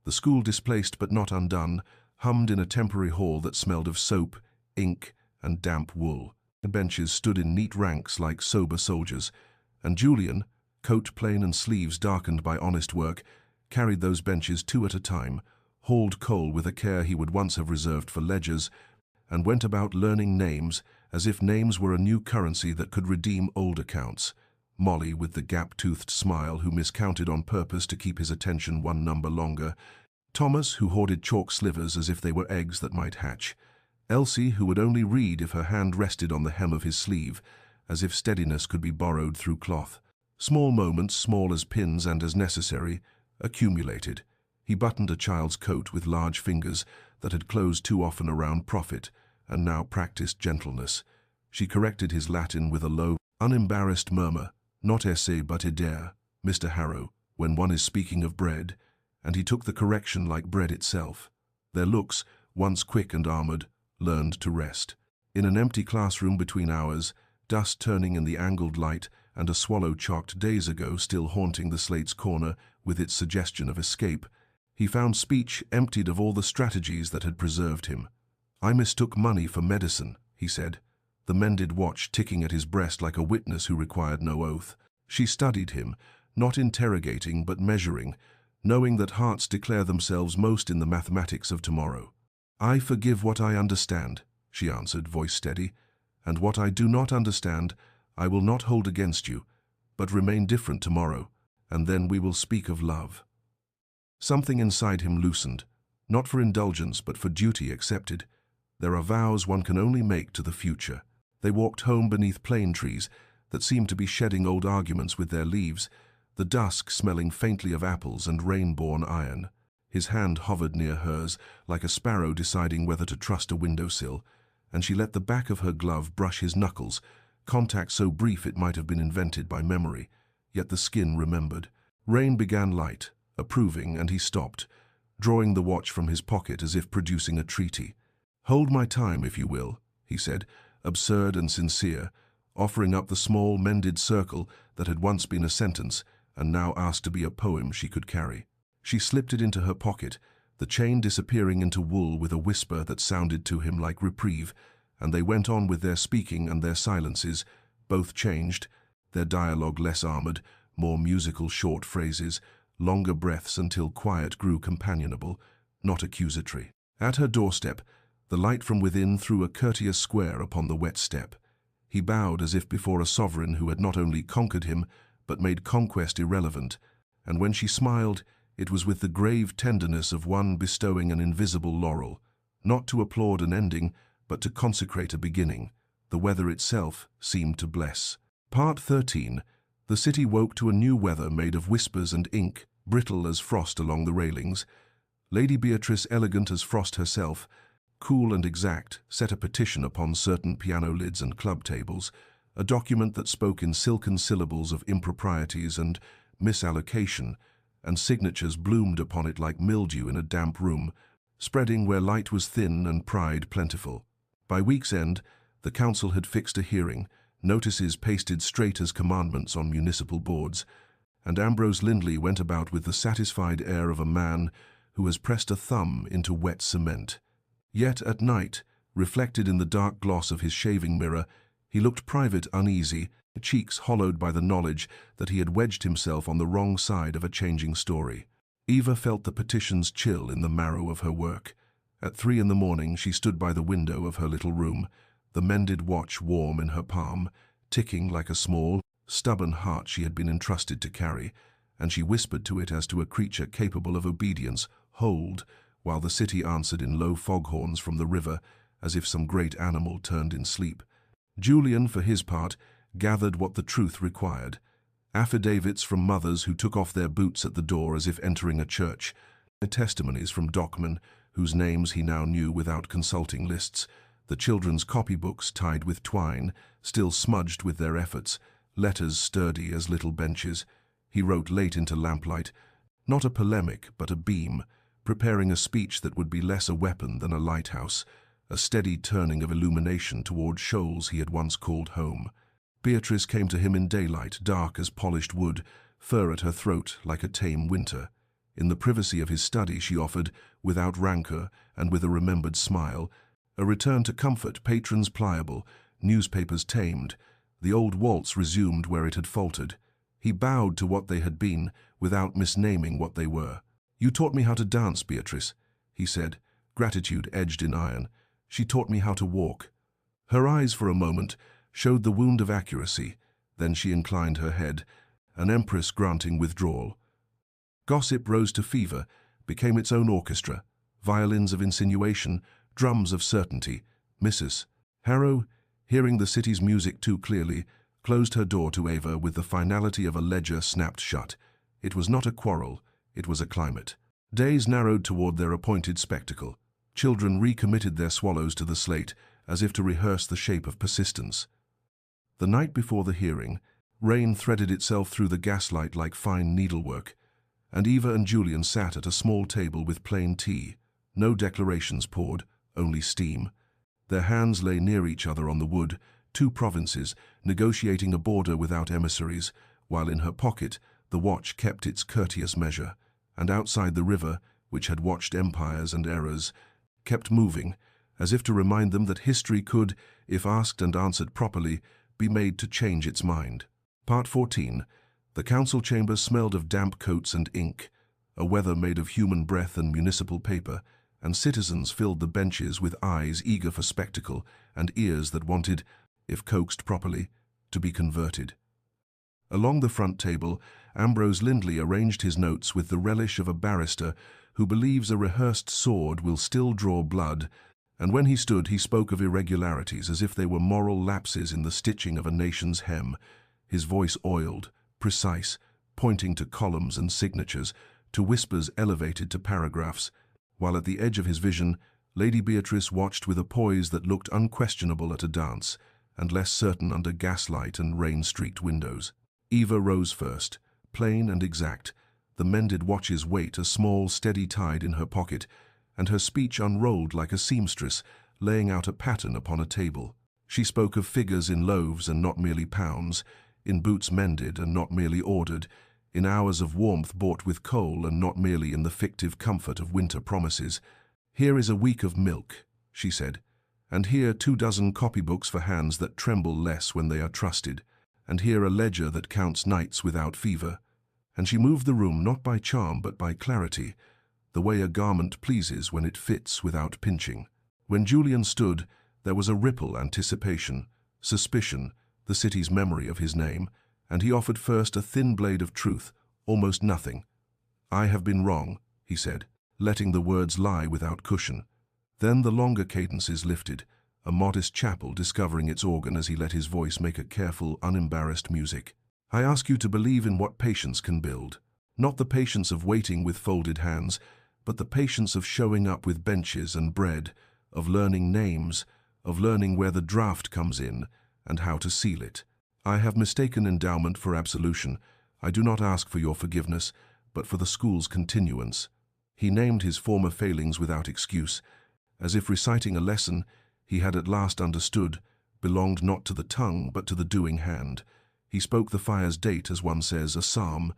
the school, displaced but not undone, hummed in a temporary hall that smelled of soap, ink, and damp wool. The benches stood in neat ranks like sober soldiers, and Julian, coat plain and sleeves darkened by honest work, carried those benches two at a time, hauled coal with a care he would once have reserved for ledgers, and went about learning names as if names were a new currency that could redeem old accounts. Molly, with the gap-toothed smile, who miscounted on purpose to keep his attention one number longer. Thomas, who hoarded chalk slivers as if they were eggs that might hatch. Elsie, who would only read if her hand rested on the hem of his sleeve, as if steadiness could be borrowed through cloth. Small moments, small as pins and as necessary, accumulated. He buttoned a child's coat with large fingers that had closed too often around profit, and now practiced gentleness. She corrected his Latin with a low, unembarrassed murmur, "Not esse but idere, Mr. Harrow, when one is speaking of bread," and he took the correction like bread itself. Their looks, once quick and armored, learned to rest. In an empty classroom between hours, dust turning in the angled light, and a swallow chalked days ago still haunting the slate's corner with its suggestion of escape, he found speech emptied of all the strategies that had preserved him. "I mistook money for medicine," he said, the mended watch ticking at his breast like a witness who required no oath. She studied him, not interrogating but measuring, knowing that hearts declare themselves most in the mathematics of tomorrow. "I forgive what I understand," she answered, voice steady, "and what I do not understand I will not hold against you, but remain different tomorrow, and then we will speak of love." Something inside him loosened, not for indulgence but for duty accepted. There are vows one can only make to the future. They walked home beneath plane trees that seemed to be shedding old arguments with their leaves, the dusk smelling faintly of apples and rain-born iron. His hand hovered near hers, like a sparrow deciding whether to trust a windowsill, and she let the back of her glove brush his knuckles, contact so brief it might have been invented by memory, yet the skin remembered. Rain began light, approving, and he stopped, drawing the watch from his pocket as if producing a treaty. "Hold my time, if you will," he said, absurd and sincere, offering up the small, mended circle that had once been a sentence and now asked to be a poem she could carry. She slipped it into her pocket, the chain disappearing into wool with a whisper that sounded to him like reprieve, and they went on with their speaking and their silences, both changed, their dialogue less armored, more musical short phrases, longer breaths until quiet grew companionable, not accusatory. At her doorstep, the light from within threw a courteous square upon the wet step. He bowed as if before a sovereign who had not only conquered him, but made conquest irrelevant, and when she smiled, it was with the grave tenderness of one bestowing an invisible laurel, not to applaud an ending, but to consecrate a beginning. The weather itself seemed to bless. Part 13. The city woke to a new weather made of whispers and ink, brittle as frost along the railings. Lady Beatrice, elegant as frost herself, cool and exact, set a petition upon certain piano lids and club tables, a document that spoke in silken syllables of improprieties and misallocation, and signatures bloomed upon it like mildew in a damp room, spreading where light was thin and pride plentiful. By week's end, the council had fixed a hearing, notices pasted straight as commandments on municipal boards, and Ambrose Lindley went about with the satisfied air of a man who has pressed a thumb into wet cement. Yet at night, reflected in the dark gloss of his shaving mirror, he looked private, uneasy, cheeks hollowed by the knowledge that he had wedged himself on the wrong side of a changing story. Eva felt the petition's chill in the marrow of her work. At 3 in the morning she stood by the window of her little room, the mended watch warm in her palm, ticking like a small, stubborn heart she had been entrusted to carry, and she whispered to it as to a creature capable of obedience, "Hold," while the city answered in low foghorns from the river, as if some great animal turned in sleep. Julian, for his part, gathered what the truth required. Affidavits from mothers who took off their boots at the door as if entering a church, testimonies from dockmen whose names he now knew without consulting lists, the children's copybooks tied with twine, still smudged with their efforts, letters sturdy as little benches. He wrote late into lamplight, not a polemic but a beam, preparing a speech that would be less a weapon than a lighthouse, a steady turning of illumination toward shoals he had once called home. Beatrice came to him in daylight, dark as polished wood, fur at her throat like a tame winter. In the privacy of his study she offered, without rancor and with a remembered smile, a return to comfort, patrons pliable, newspapers tamed, the old waltz resumed where it had faltered. He bowed to what they had been, without misnaming what they were. "You taught me how to dance, Beatrice," he said, gratitude edged in iron. "She taught me how to walk." Her eyes for a moment showed the wound of accuracy, then she inclined her head, an empress granting withdrawal. Gossip rose to fever, became its own orchestra, violins of insinuation, drums of certainty. Mrs. Harrow, hearing the city's music too clearly, closed her door to Eva with the finality of a ledger snapped shut. It was not a quarrel, it was a climate. Days narrowed toward their appointed spectacle. Children recommitted their swallows to the slate, as if to rehearse the shape of persistence. The night before the hearing, rain threaded itself through the gaslight like fine needlework, and Eva and Julian sat at a small table with plain tea. No declarations poured, only steam. Their hands lay near each other on the wood, two provinces, negotiating a border without emissaries, while in her pocket the watch kept its courteous measure, and outside the river, which had watched empires and errors, kept moving, as if to remind them that history could, if asked and answered properly, be made to change its mind. Part 14. The council chamber smelled of damp coats and ink, a weather made of human breath and municipal paper, and citizens filled the benches with eyes eager for spectacle and ears that wanted, if coaxed properly, to be converted. Along the front table, Ambrose Lindley arranged his notes with the relish of a barrister who believes a rehearsed sword will still draw blood, and when he stood he spoke of irregularities as if they were moral lapses in the stitching of a nation's hem, his voice oiled, precise, pointing to columns and signatures, to whispers elevated to paragraphs, while at the edge of his vision, Lady Beatrice watched with a poise that looked unquestionable at a dance, and less certain under gaslight and rain-streaked windows. Eva rose first, plain and exact, the mended watch's weight a small, steady tide in her pocket, and her speech unrolled like a seamstress, laying out a pattern upon a table. She spoke of figures in loaves and not merely pounds, in boots mended and not merely ordered, in hours of warmth bought with coal and not merely in the fictive comfort of winter promises. "Here is a week of milk," she said, "and here 24 copybooks for hands that tremble less when they are trusted, and here a ledger that counts nights without fever." And she moved the room not by charm but by clarity, the way a garment pleases when it fits without pinching. When Julian stood, there was a ripple anticipation, suspicion, the city's memory of his name, and he offered first a thin blade of truth, almost nothing. "I have been wrong," he said, letting the words lie without cushion. Then the longer cadences lifted, a modest chapel discovering its organ as he let his voice make a careful, unembarrassed music. "I ask you to believe in what patience can build. Not the patience of waiting with folded hands, but the patience of showing up with benches and bread, of learning names, of learning where the draft comes in and how to seal it. I have mistaken endowment for absolution. I do not ask for your forgiveness, but for the school's continuance." He named his former failings without excuse, as if reciting a lesson he had at last understood belonged not to the tongue but to the doing hand. He spoke the fire's date, as one says, a psalm,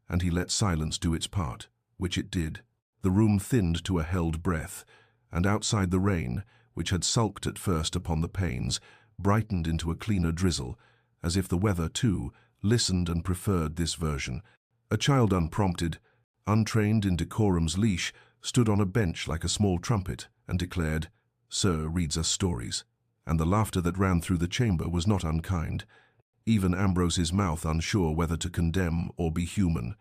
and he let silence do its part, which it did. The room thinned to a held breath, and outside the rain, which had sulked at first upon the panes, brightened into a cleaner drizzle, as if the weather, too, listened and preferred this version. A child unprompted, untrained in decorum's leash, stood on a bench like a small trumpet and declared, "Sir reads us stories." And the laughter that ran through the chamber was not unkind, even Ambrose's mouth unsure whether to condemn or be human.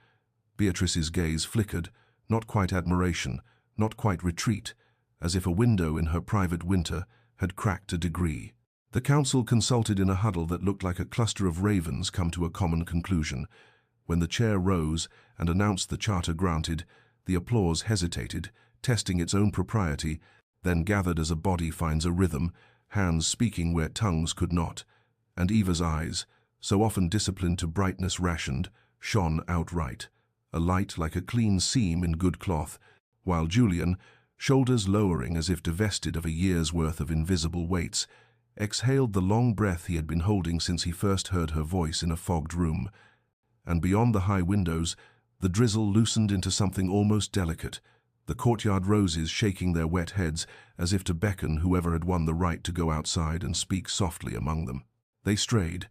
Beatrice's gaze flickered, not quite admiration, not quite retreat, as if a window in her private winter had cracked a degree. The council consulted in a huddle that looked like a cluster of ravens come to a common conclusion. When the chair rose and announced the charter granted, the applause hesitated, testing its own propriety, then gathered as a body finds a rhythm, hands speaking where tongues could not. And Eva's eyes, so often disciplined to brightness rationed, shone outright, a light like a clean seam in good cloth, while Julian, shoulders lowering as if divested of a year's worth of invisible weights, exhaled the long breath he had been holding since he first heard her voice in a fogged room. And beyond the high windows, the drizzle loosened into something almost delicate, the courtyard roses shaking their wet heads as if to beckon whoever had won the right to go outside and speak softly among them. They strayed,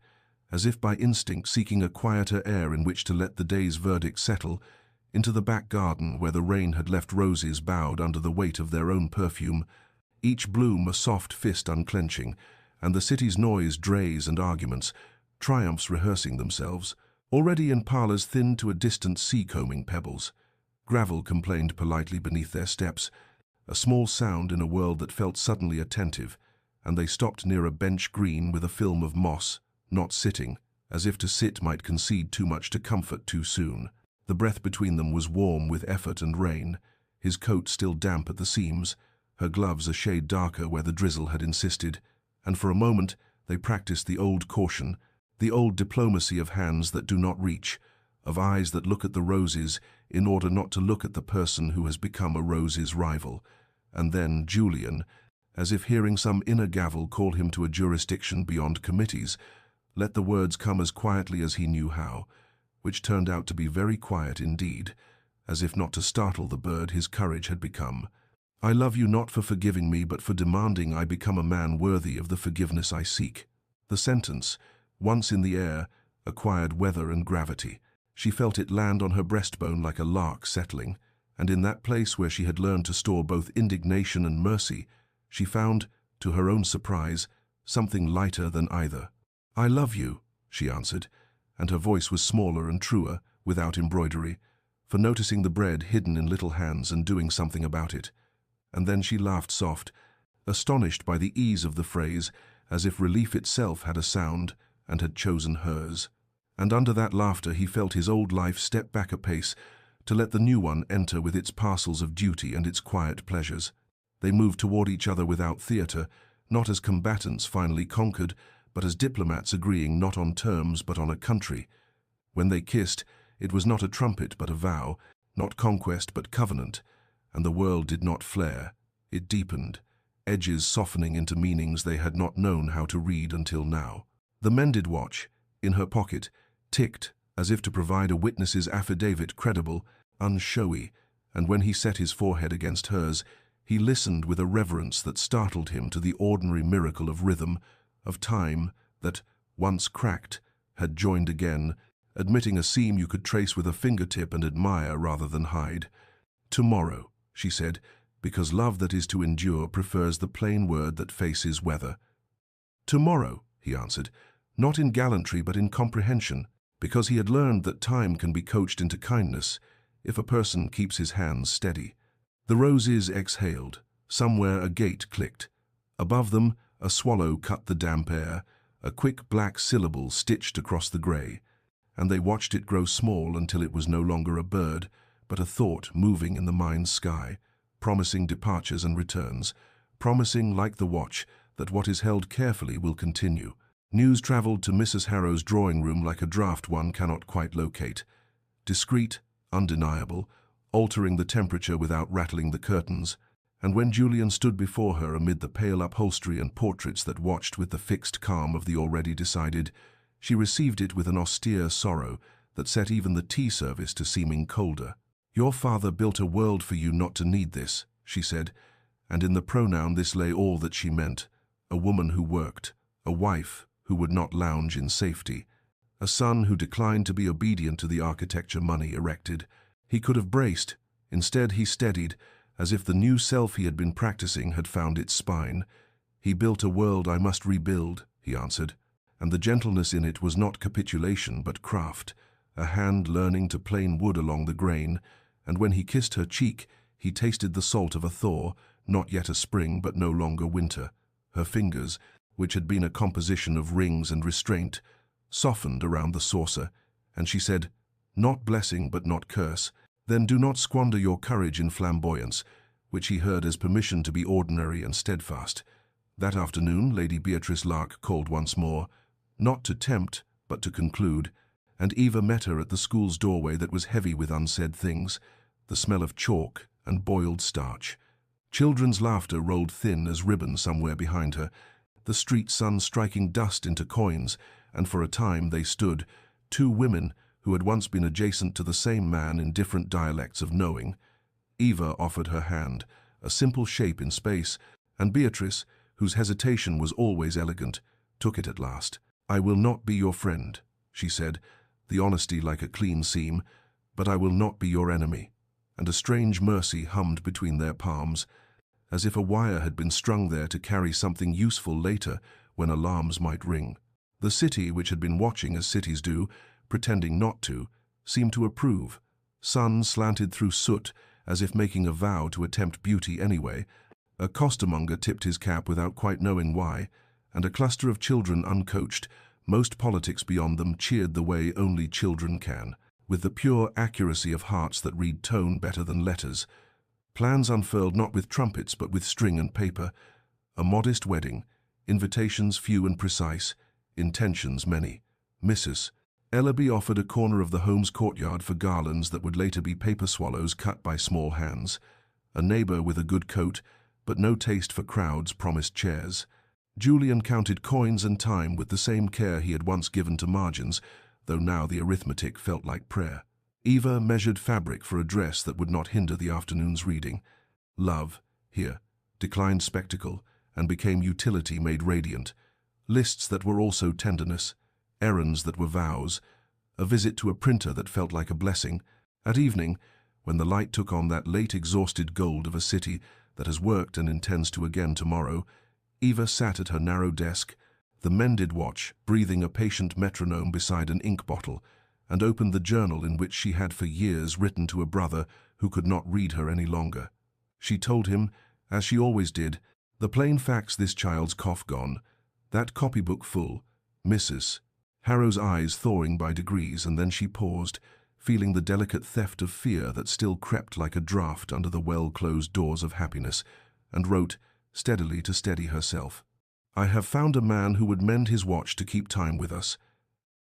as if by instinct seeking a quieter air in which to let the day's verdict settle, into the back garden where the rain had left roses bowed under the weight of their own perfume, each bloom a soft fist unclenching, and the city's noise drays and arguments, triumphs rehearsing themselves. Already in parlours thinned to a distant sea-combing pebbles. Gravel complained politely beneath their steps, a small sound in a world that felt suddenly attentive, and they stopped near a bench green with a film of moss, not sitting, as if to sit might concede too much to comfort too soon. The breath between them was warm with effort and rain, his coat still damp at the seams, her gloves a shade darker where the drizzle had insisted, and for a moment they practiced the old caution, the old diplomacy of hands that do not reach, of eyes that look at the roses in order not to look at the person who has become a rose's rival. And then Julian, as if hearing some inner gavel call him to a jurisdiction beyond committees, let the words come as quietly as he knew how, which turned out to be very quiet indeed, as if not to startle the bird his courage had become. "I love you not for forgiving me, but for demanding I become a man worthy of the forgiveness I seek." The sentence, once in the air, acquired weather and gravity. She felt it land on her breastbone like a lark settling, and in that place where she had learned to store both indignation and mercy, she found, to her own surprise, something lighter than either. "I love you," she answered, and her voice was smaller and truer, without embroidery, for noticing the bread hidden in little hands and doing something about it. And then she laughed soft, astonished by the ease of the phrase, as if relief itself had a sound and had chosen hers. And under that laughter he felt his old life step back a pace to let the new one enter with its parcels of duty and its quiet pleasures. They moved toward each other without theatre, not as combatants finally conquered, but as diplomats agreeing not on terms but on a country. When they kissed, it was not a trumpet but a vow, not conquest but covenant, and the world did not flare. It deepened, edges softening into meanings they had not known how to read until now. The mended watch, in her pocket, ticked as if to provide a witness's affidavit credible, unshowy, and when he set his forehead against hers, he listened with a reverence that startled him to the ordinary miracle of rhythm, of time that, once cracked, had joined again, admitting a seam you could trace with a fingertip and admire rather than hide. "Tomorrow," she said, because love that is to endure prefers the plain word that faces weather. "Tomorrow," he answered, not in gallantry but in comprehension, because he had learned that time can be coached into kindness if a person keeps his hands steady. The roses exhaled. Somewhere a gate clicked. Above them, a swallow cut the damp air, a quick black syllable stitched across the grey, and they watched it grow small until it was no longer a bird, but a thought moving in the mind's sky, promising departures and returns, promising, like the watch, that what is held carefully will continue. News travelled to Mrs. Harrow's drawing room like a draught one cannot quite locate. Discreet, undeniable, altering the temperature without rattling the curtains, and when Julian stood before her amid the pale upholstery and portraits that watched with the fixed calm of the already decided, she received it with an austere sorrow that set even the tea service to seeming colder. "Your father built a world for you not to need this," she said, and in the pronoun this lay all that she meant: a woman who worked, a wife who would not lounge in safety, a son who declined to be obedient to the architecture money erected. He could have braced. Instead he steadied, as if the new self he had been practicing had found its spine. "He built a world I must rebuild," he answered, and the gentleness in it was not capitulation but craft, a hand learning to plane wood along the grain, and when he kissed her cheek, he tasted the salt of a thaw, not yet a spring but no longer winter. Her fingers, which had been a composition of rings and restraint, softened around the saucer, and she said, "Not blessing but not curse, then do not squander your courage in flamboyance," which he heard as permission to be ordinary and steadfast. That afternoon Lady Beatrice Lark called once more, not to tempt, but to conclude, and Eva met her at the school's doorway that was heavy with unsaid things, the smell of chalk and boiled starch. Children's laughter rolled thin as ribbon somewhere behind her, the street sun striking dust into coins, and for a time they stood, two women who had once been adjacent to the same man in different dialects of knowing. Eva offered her hand, a simple shape in space, and Beatrice, whose hesitation was always elegant, took it at last. "I will not be your friend," she said, the honesty like a clean seam, "but I will not be your enemy." And a strange mercy hummed between their palms, as if a wire had been strung there to carry something useful later when alarms might ring. The city, which had been watching as cities do, pretending not to, seemed to approve. Sun slanted through soot, as if making a vow to attempt beauty anyway. A costermonger tipped his cap without quite knowing why, and a cluster of children uncoached, most politics beyond them, cheered the way only children can, with the pure accuracy of hearts that read tone better than letters. Plans unfurled not with trumpets but with string and paper. A modest wedding, invitations few and precise, intentions many. Mrs. Ellaby offered a corner of the home's courtyard for garlands that would later be paper swallows cut by small hands. A neighbour with a good coat, but no taste for crowds, promised chairs. Julian counted coins and time with the same care he had once given to margins, though now the arithmetic felt like prayer. Eva measured fabric for a dress that would not hinder the afternoon's reading. Love, here, declined spectacle, and became utility made radiant. Lists that were also tenderness, errands that were vows, a visit to a printer that felt like a blessing. At evening, when the light took on that late exhausted gold of a city that has worked and intends to again tomorrow, Eva sat at her narrow desk, the mended watch breathing a patient metronome beside an ink bottle, and opened the journal in which she had for years written to a brother who could not read her any longer. She told him, as she always did, the plain facts: this child's cough gone, that copybook full, Mrs. Harrow's eyes thawing by degrees, and then she paused, feeling the delicate theft of fear that still crept like a draught under the well-closed doors of happiness, and wrote, steadily to steady herself, "I have found a man who would mend his watch to keep time with us."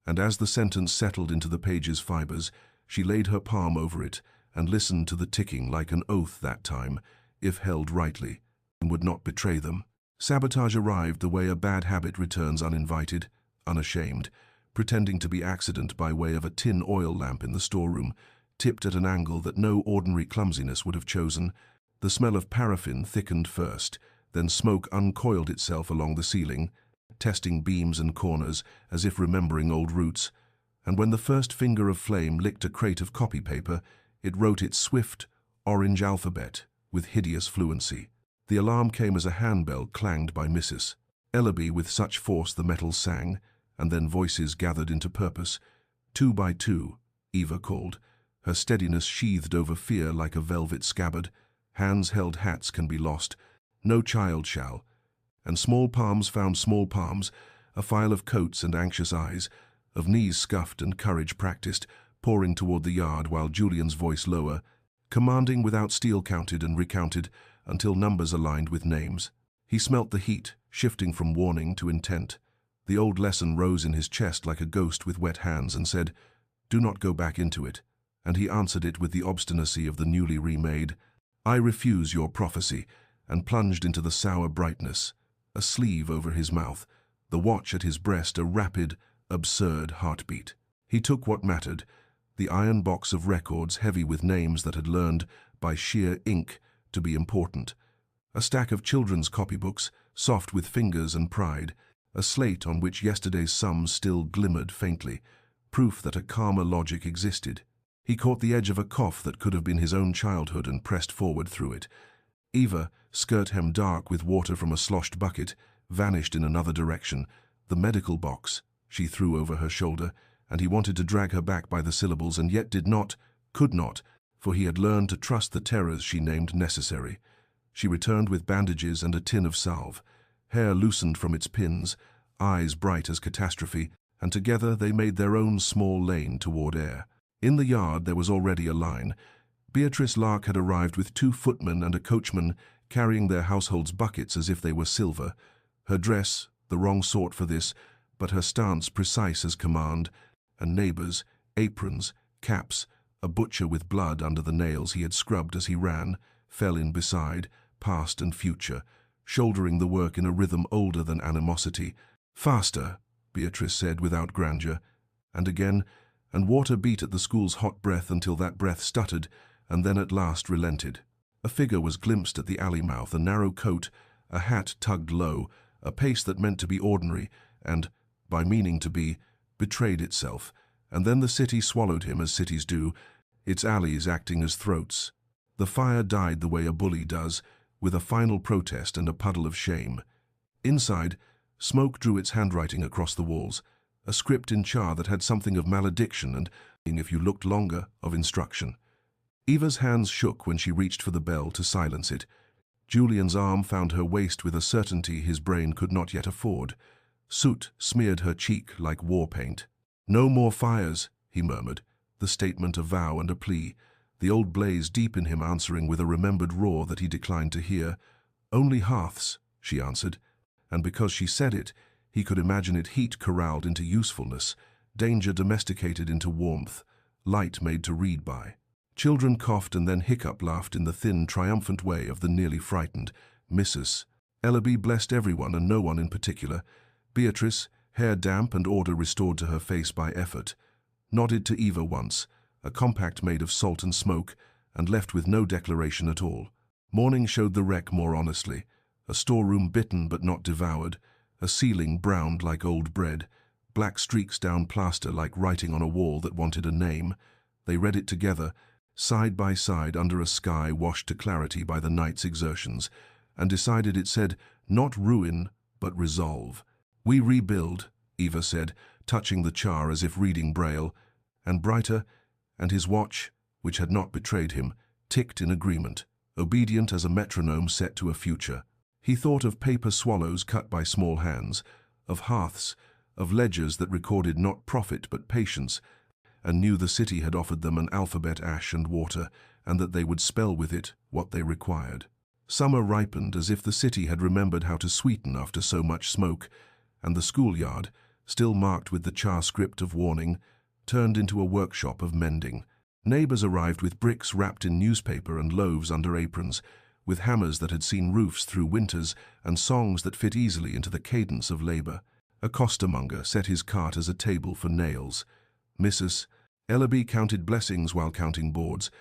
And as the sentence settled into the page's fibers, she laid her palm over it and listened to the ticking like an oath that time, if held rightly, and would not betray them. Sabotage arrived the way a bad habit returns uninvited, unashamed, pretending to be accident by way of a tin oil lamp in the storeroom, tipped at an angle that no ordinary clumsiness would have chosen. The smell of paraffin thickened first, then smoke uncoiled itself along the ceiling, testing beams and corners as if remembering old roots, and when the first finger of flame licked a crate of copy paper, it wrote its swift, orange alphabet with hideous fluency. The alarm came as a handbell clanged by Mrs. Ellaby with such force the metals sang, and then voices gathered into purpose. 2 by 2, Eva called, her steadiness sheathed over fear like a velvet scabbard. Hands held hats can be lost, no child shall. And small palms found small palms, a file of coats and anxious eyes, of knees scuffed and courage practiced, pouring toward the yard while Julian's voice lower, commanding without steel counted and recounted until numbers aligned with names. He smelt the heat, shifting from warning to intent. The old lesson rose in his chest like a ghost with wet hands and said, "Do not go back into it." And he answered it with the obstinacy of the newly remade, "I refuse your prophecy," and plunged into the sour brightness, a sleeve over his mouth, the watch at his breast a rapid, absurd heartbeat. He took what mattered, the iron box of records heavy with names that had learned, by sheer ink, to be important. A stack of children's copybooks, soft with fingers and pride, a slate on which yesterday's sums still glimmered faintly, proof that a calmer logic existed. He caught the edge of a cough that could have been his own childhood and pressed forward through it. Eva, skirt hem dark with water from a sloshed bucket, vanished in another direction. The medical box, she threw over her shoulder, and he wanted to drag her back by the syllables and yet did not, could not, for he had learned to trust the terrors she named necessary. She returned with bandages and a tin of salve, hair loosened from its pins, eyes bright as catastrophe, and together they made their own small lane toward air. In the yard there was already a line. Beatrice Lark had arrived with 2 footmen and a coachman carrying their household's buckets as if they were silver. Her dress, the wrong sort for this, but her stance precise as command, and neighbors, aprons, caps, a butcher with blood under the nails he had scrubbed as he ran, fell in beside, past and future, shouldering the work in a rhythm older than animosity. "Faster," Beatrice said without grandeur, and again, and water beat at the school's hot breath until that breath stuttered, and then at last relented. A figure was glimpsed at the alley mouth, a narrow coat, a hat tugged low, a pace that meant to be ordinary, and, by meaning to be, betrayed itself, and then the city swallowed him as cities do, its alleys acting as throats. The fire died the way a bully does, with a final protest and a puddle of shame. Inside, smoke drew its handwriting across the walls, a script in char that had something of malediction and, if you looked longer, of instruction. Eva's hands shook when she reached for the bell to silence it. Julian's arm found her waist with a certainty his brain could not yet afford. Soot smeared her cheek like war paint. "No more fires," he murmured, the statement a vow and a plea, the old blaze deep in him answering with a remembered roar that he declined to hear. "Only hearths," she answered, and because she said it, he could imagine it heat corralled into usefulness, danger domesticated into warmth, light made to read by. Children coughed and then hiccup laughed in the thin, triumphant way of the nearly frightened. Mrs. Ellaby blessed everyone and no one in particular. Beatrice, hair damp and order restored to her face by effort, nodded to Eva once, a compact made of salt and smoke, and left with no declaration at all. Morning showed the wreck more honestly, a storeroom bitten but not devoured, a ceiling browned like old bread, black streaks down plaster like writing on a wall that wanted a name. They read it together, side by side under a sky washed to clarity by the night's exertions, and decided it said, not ruin, but resolve. "We rebuild," Eva said, touching the char as if reading Braille, and brighter, and his watch, which had not betrayed him, ticked in agreement, obedient as a metronome set to a future. He thought of paper swallows cut by small hands, of hearths, of ledgers that recorded not profit but patience, and knew the city had offered them an alphabet ash and water, and that they would spell with it what they required. Summer ripened as if the city had remembered how to sweeten after so much smoke, and the schoolyard, still marked with the char script of warning, turned into a workshop of mending. Neighbors arrived with bricks wrapped in newspaper and loaves under aprons, with hammers that had seen roofs through winters and songs that fit easily into the cadence of labor. A costermonger set his cart as a table for nails. Mrs. Ellaby counted blessings while counting boards,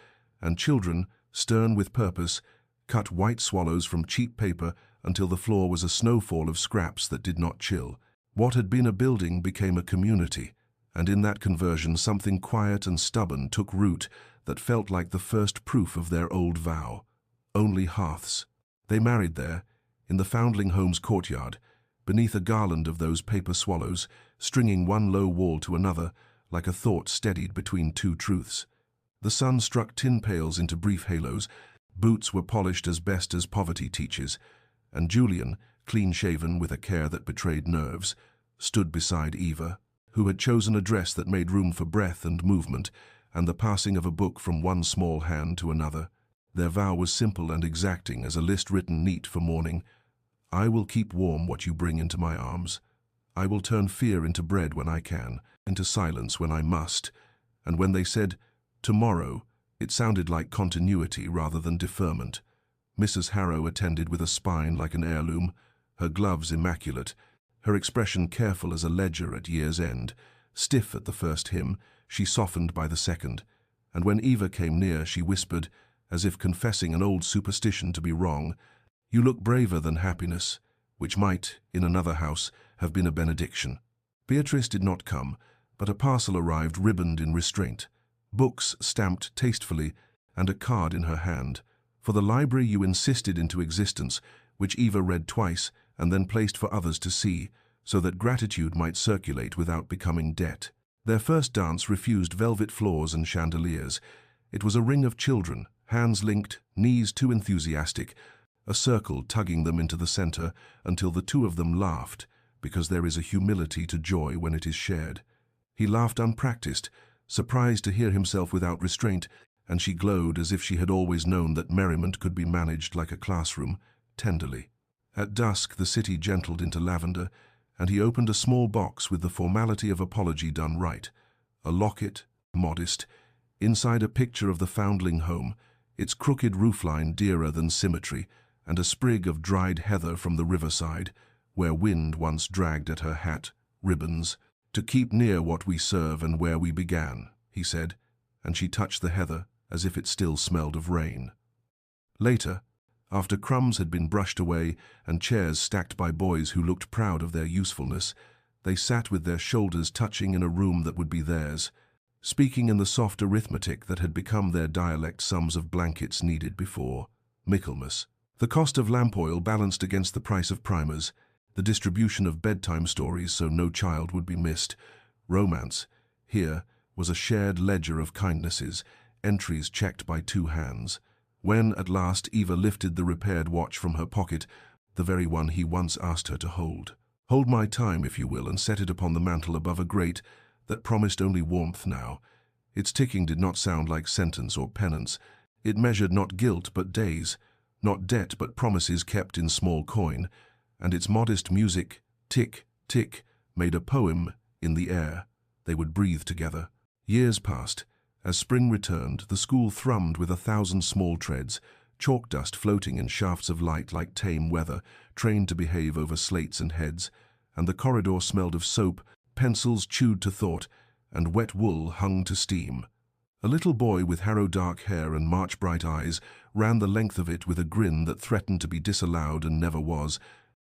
and children, stern with purpose, cut white swallows from cheap paper until the floor was a snowfall of scraps that did not chill. What had been a building became a community, and in that conversion something quiet and stubborn took root that felt like the first proof of their old vow. Only hearths. They married there, in the foundling home's courtyard, beneath a garland of those paper swallows, stringing one low wall to another, like a thought steadied between two truths. The sun struck tin pails into brief halos, boots were polished as best as poverty teaches, and Julian, clean-shaven with a care that betrayed nerves, stood beside Eva, who had chosen a dress that made room for breath and movement, and the passing of a book from one small hand to another. Their vow was simple and exacting as a list written neat for morning. I will keep warm what you bring into my arms. I will turn fear into bread when I can, into silence when I must. And when they said, tomorrow, it sounded like continuity rather than deferment. Mrs. Harrow attended with a spine like an heirloom, her gloves immaculate, her expression careful as a ledger at year's end. Stiff at the first hymn, she softened by the second, and when Eva came near, she whispered, as if confessing an old superstition to be wrong, "You look braver than happiness," which might, in another house, have been a benediction. Beatrice did not come, but a parcel arrived ribboned in restraint, books stamped tastefully, and a card in her hand, for the library you insisted into existence, which Eva read twice and then placed for others to see, so that gratitude might circulate without becoming debt. Their first dance refused velvet floors and chandeliers. It was a ring of children, hands linked, knees too enthusiastic, a circle tugging them into the center until the two of them laughed, because there is a humility to joy when it is shared. He laughed unpracticed, surprised to hear himself without restraint, and she glowed as if she had always known that merriment could be managed like a classroom, tenderly. At dusk the city gentled into lavender, and he opened a small box with the formality of apology done right, a locket, modest, inside a picture of the foundling home, its crooked roofline dearer than symmetry, and a sprig of dried heather from the riverside, where wind once dragged at her hat, ribbons, "To keep near what we serve and where we began," he said, and she touched the heather as if it still smelled of rain. Later, after crumbs had been brushed away and chairs stacked by boys who looked proud of their usefulness, they sat with their shoulders touching in a room that would be theirs, speaking in the soft arithmetic that had become their dialect sums of blankets needed before Michaelmas. The cost of lamp oil balanced against the price of primers, the distribution of bedtime stories so no child would be missed. Romance, here, was a shared ledger of kindnesses, entries checked by two hands. When, at last, Eva lifted the repaired watch from her pocket, the very one he once asked her to hold. "Hold my time, if you will, and set it upon the mantel above a grate that promised only warmth now." Its ticking did not sound like sentence or penance. It measured not guilt but days, not debt but promises kept in small coin, and its modest music, tick, tick, made a poem in the air. They would breathe together. Years passed. As spring returned, the school thrummed with 1,000 small treads, chalk dust floating in shafts of light like tame weather, trained to behave over slates and heads, and the corridor smelled of soap, pencils chewed to thought, and wet wool hung to steam. A little boy with harrow-dark hair and March-bright eyes ran the length of it with a grin that threatened to be disallowed and never was,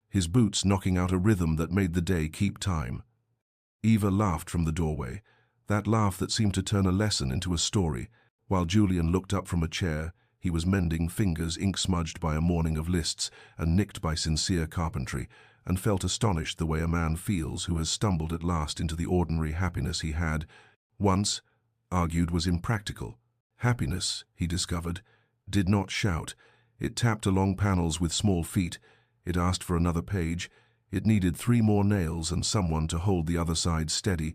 his boots knocking out a rhythm that made the day keep time. Eva laughed from the doorway, that laugh that seemed to turn a lesson into a story. While Julian looked up from a chair, he was mending fingers ink-smudged by a morning of lists and nicked by sincere carpentry, and felt astonished the way a man feels who has stumbled at last into the ordinary happiness he had once argued was impractical. Happiness, he discovered, did not shout. It tapped along panels with small feet. It asked for another page. It needed 3 more nails and someone to hold the other side steady,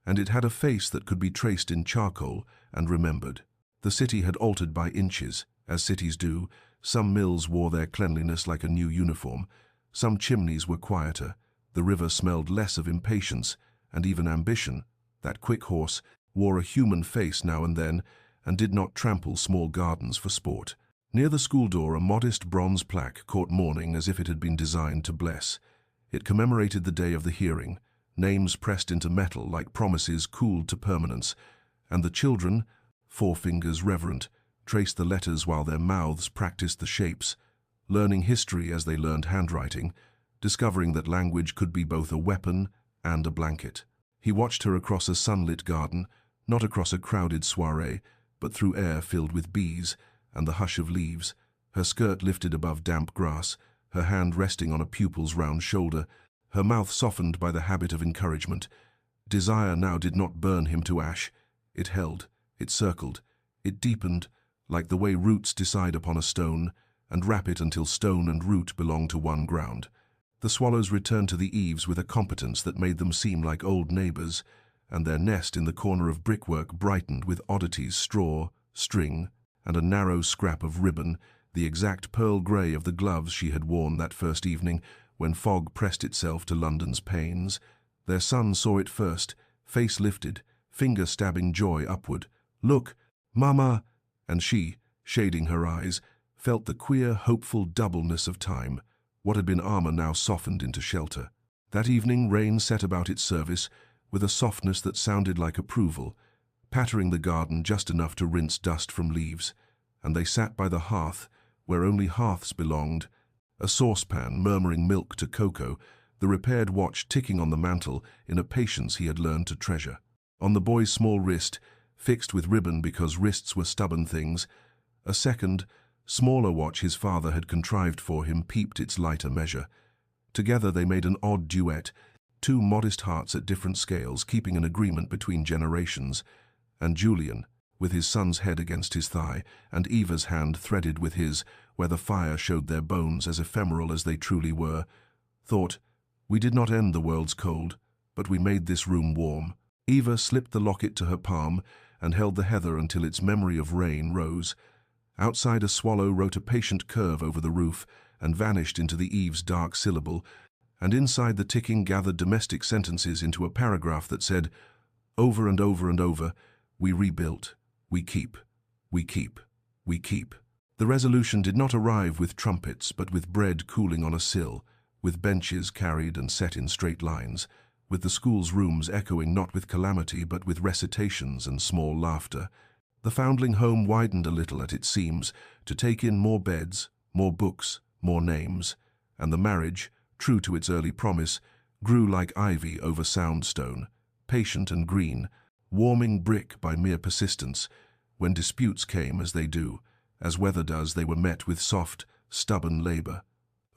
and it had a face that could be traced in charcoal and remembered. The city had altered by inches, as cities do. Some mills wore their cleanliness like a new uniform. Some chimneys were quieter. The river smelled less of impatience and even ambition. That quick horse wore a human face now and then and did not trample small gardens for sport. Near the school door, a modest bronze plaque caught morning as if it had been designed to bless. It commemorated the day of the hearing, names pressed into metal like promises cooled to permanence, and the children, forefingers reverent, traced the letters while their mouths practiced the shapes, learning history as they learned handwriting, discovering that language could be both a weapon and a blanket. He watched her across a sunlit garden, not across a crowded soirée, but through air filled with bees and the hush of leaves, her skirt lifted above damp grass, her hand resting on a pupil's round shoulder, her mouth softened by the habit of encouragement. Desire now did not burn him to ash. It held, it circled, it deepened, like the way roots decide upon a stone, and wrap it until stone and root belong to one ground. The swallows returned to the eaves with a competence that made them seem like old neighbors, and their nest in the corner of brickwork brightened with oddities, straw, string, and a narrow scrap of ribbon, the exact pearl grey of the gloves she had worn that first evening when fog pressed itself to London's panes. Their son saw it first, face lifted, finger stabbing joy upward. "Look, Mama!" And she, shading her eyes, felt the queer, hopeful doubleness of time. What had been armor now softened into shelter. That evening rain set about its service with a softness that sounded like approval, pattering the garden just enough to rinse dust from leaves, and they sat by the hearth, where only hearths belonged, a saucepan murmuring milk to cocoa, the repaired watch ticking on the mantel in a patience he had learned to treasure. On the boy's small wrist, fixed with ribbon because wrists were stubborn things, a second, smaller watch his father had contrived for him peeped its lighter measure. Together they made an odd duet, 2 modest hearts at different scales keeping an agreement between generations, and Julian, with his son's head against his thigh, and Eva's hand threaded with his, where the fire showed their bones as ephemeral as they truly were, thought, "We did not end the world's cold, but we made this room warm." Eva slipped the locket to her palm and held the heather until its memory of rain rose. Outside, a swallow wrote a patient curve over the roof and vanished into the eaves' dark syllable, and inside the ticking gathered domestic sentences into a paragraph that said, over and over and over, "We rebuilt, we keep, we keep, we keep." The resolution did not arrive with trumpets, but with bread cooling on a sill, with benches carried and set in straight lines, with the school's rooms echoing not with calamity but with recitations and small laughter. The foundling home widened a little at its seams to take in more beds, more books, more names, and the marriage, true to its early promise, grew like ivy over sound stone, patient and green, warming brick by mere persistence. When disputes came, as they do, as weather does, they were met with soft, stubborn labor.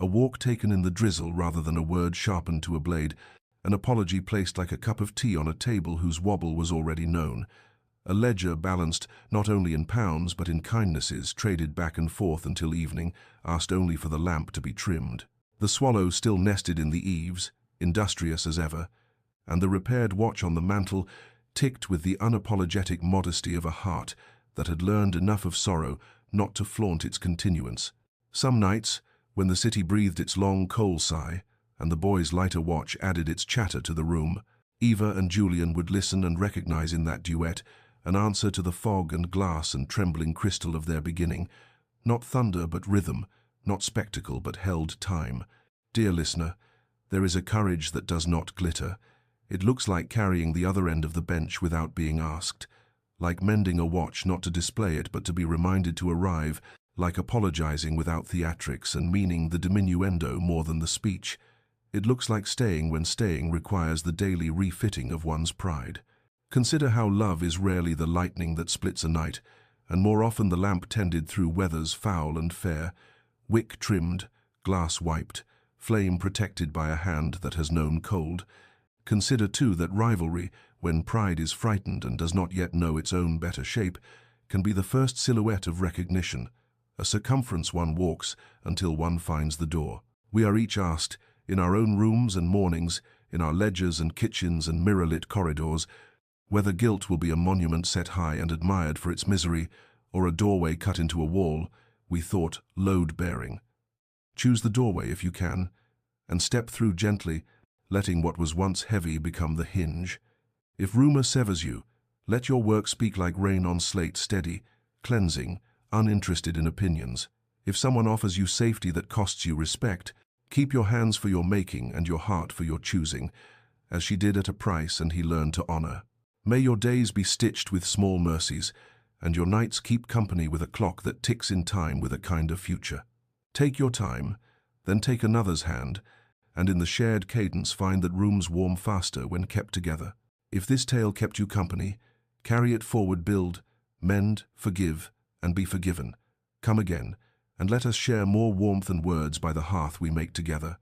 A walk taken in the drizzle rather than a word sharpened to a blade, an apology placed like a cup of tea on a table whose wobble was already known, a ledger balanced not only in pounds but in kindnesses traded back and forth until evening, asked only for the lamp to be trimmed. The swallow still nested in the eaves, industrious as ever, and the repaired watch on the mantel ticked with the unapologetic modesty of a heart that had learned enough of sorrow not to flaunt its continuance. Some nights, when the city breathed its long coal sigh, and the boy's lighter watch added its chatter to the room, Eva and Julian would listen and recognize in that duet an answer to the fog and glass and trembling crystal of their beginning, not thunder but rhythm, not spectacle but held time. Dear listener, there is a courage that does not glitter. It looks like carrying the other end of the bench without being asked, like mending a watch not to display it but to be reminded to arrive, like apologizing without theatrics and meaning the diminuendo more than the speech. It looks like staying when staying requires the daily refitting of one's pride. Consider how love is rarely the lightning that splits a night, and more often the lamp tended through weathers foul and fair, wick trimmed, glass wiped, flame protected by a hand that has known cold. Consider, too, that rivalry, when pride is frightened and does not yet know its own better shape, can be the first silhouette of recognition, a circumference one walks until one finds the door. We are each asked, in our own rooms and mornings, in our ledgers and kitchens and mirror-lit corridors, whether guilt will be a monument set high and admired for its misery, or a doorway cut into a wall, we thought load-bearing. Choose the doorway if you can, and step through gently, letting what was once heavy become the hinge. If rumor severs you, let your work speak like rain on slate, steady, cleansing, uninterested in opinions. If someone offers you safety that costs you respect, keep your hands for your making and your heart for your choosing, as she did at a price and he learned to honor. May your days be stitched with small mercies, and your nights keep company with a clock that ticks in time with a kinder future. Take your time, then take another's hand, and in the shared cadence find that rooms warm faster when kept together. If this tale kept you company, carry it forward, build, mend, forgive, and be forgiven. Come again, and let us share more warmth and words by the hearth we make together.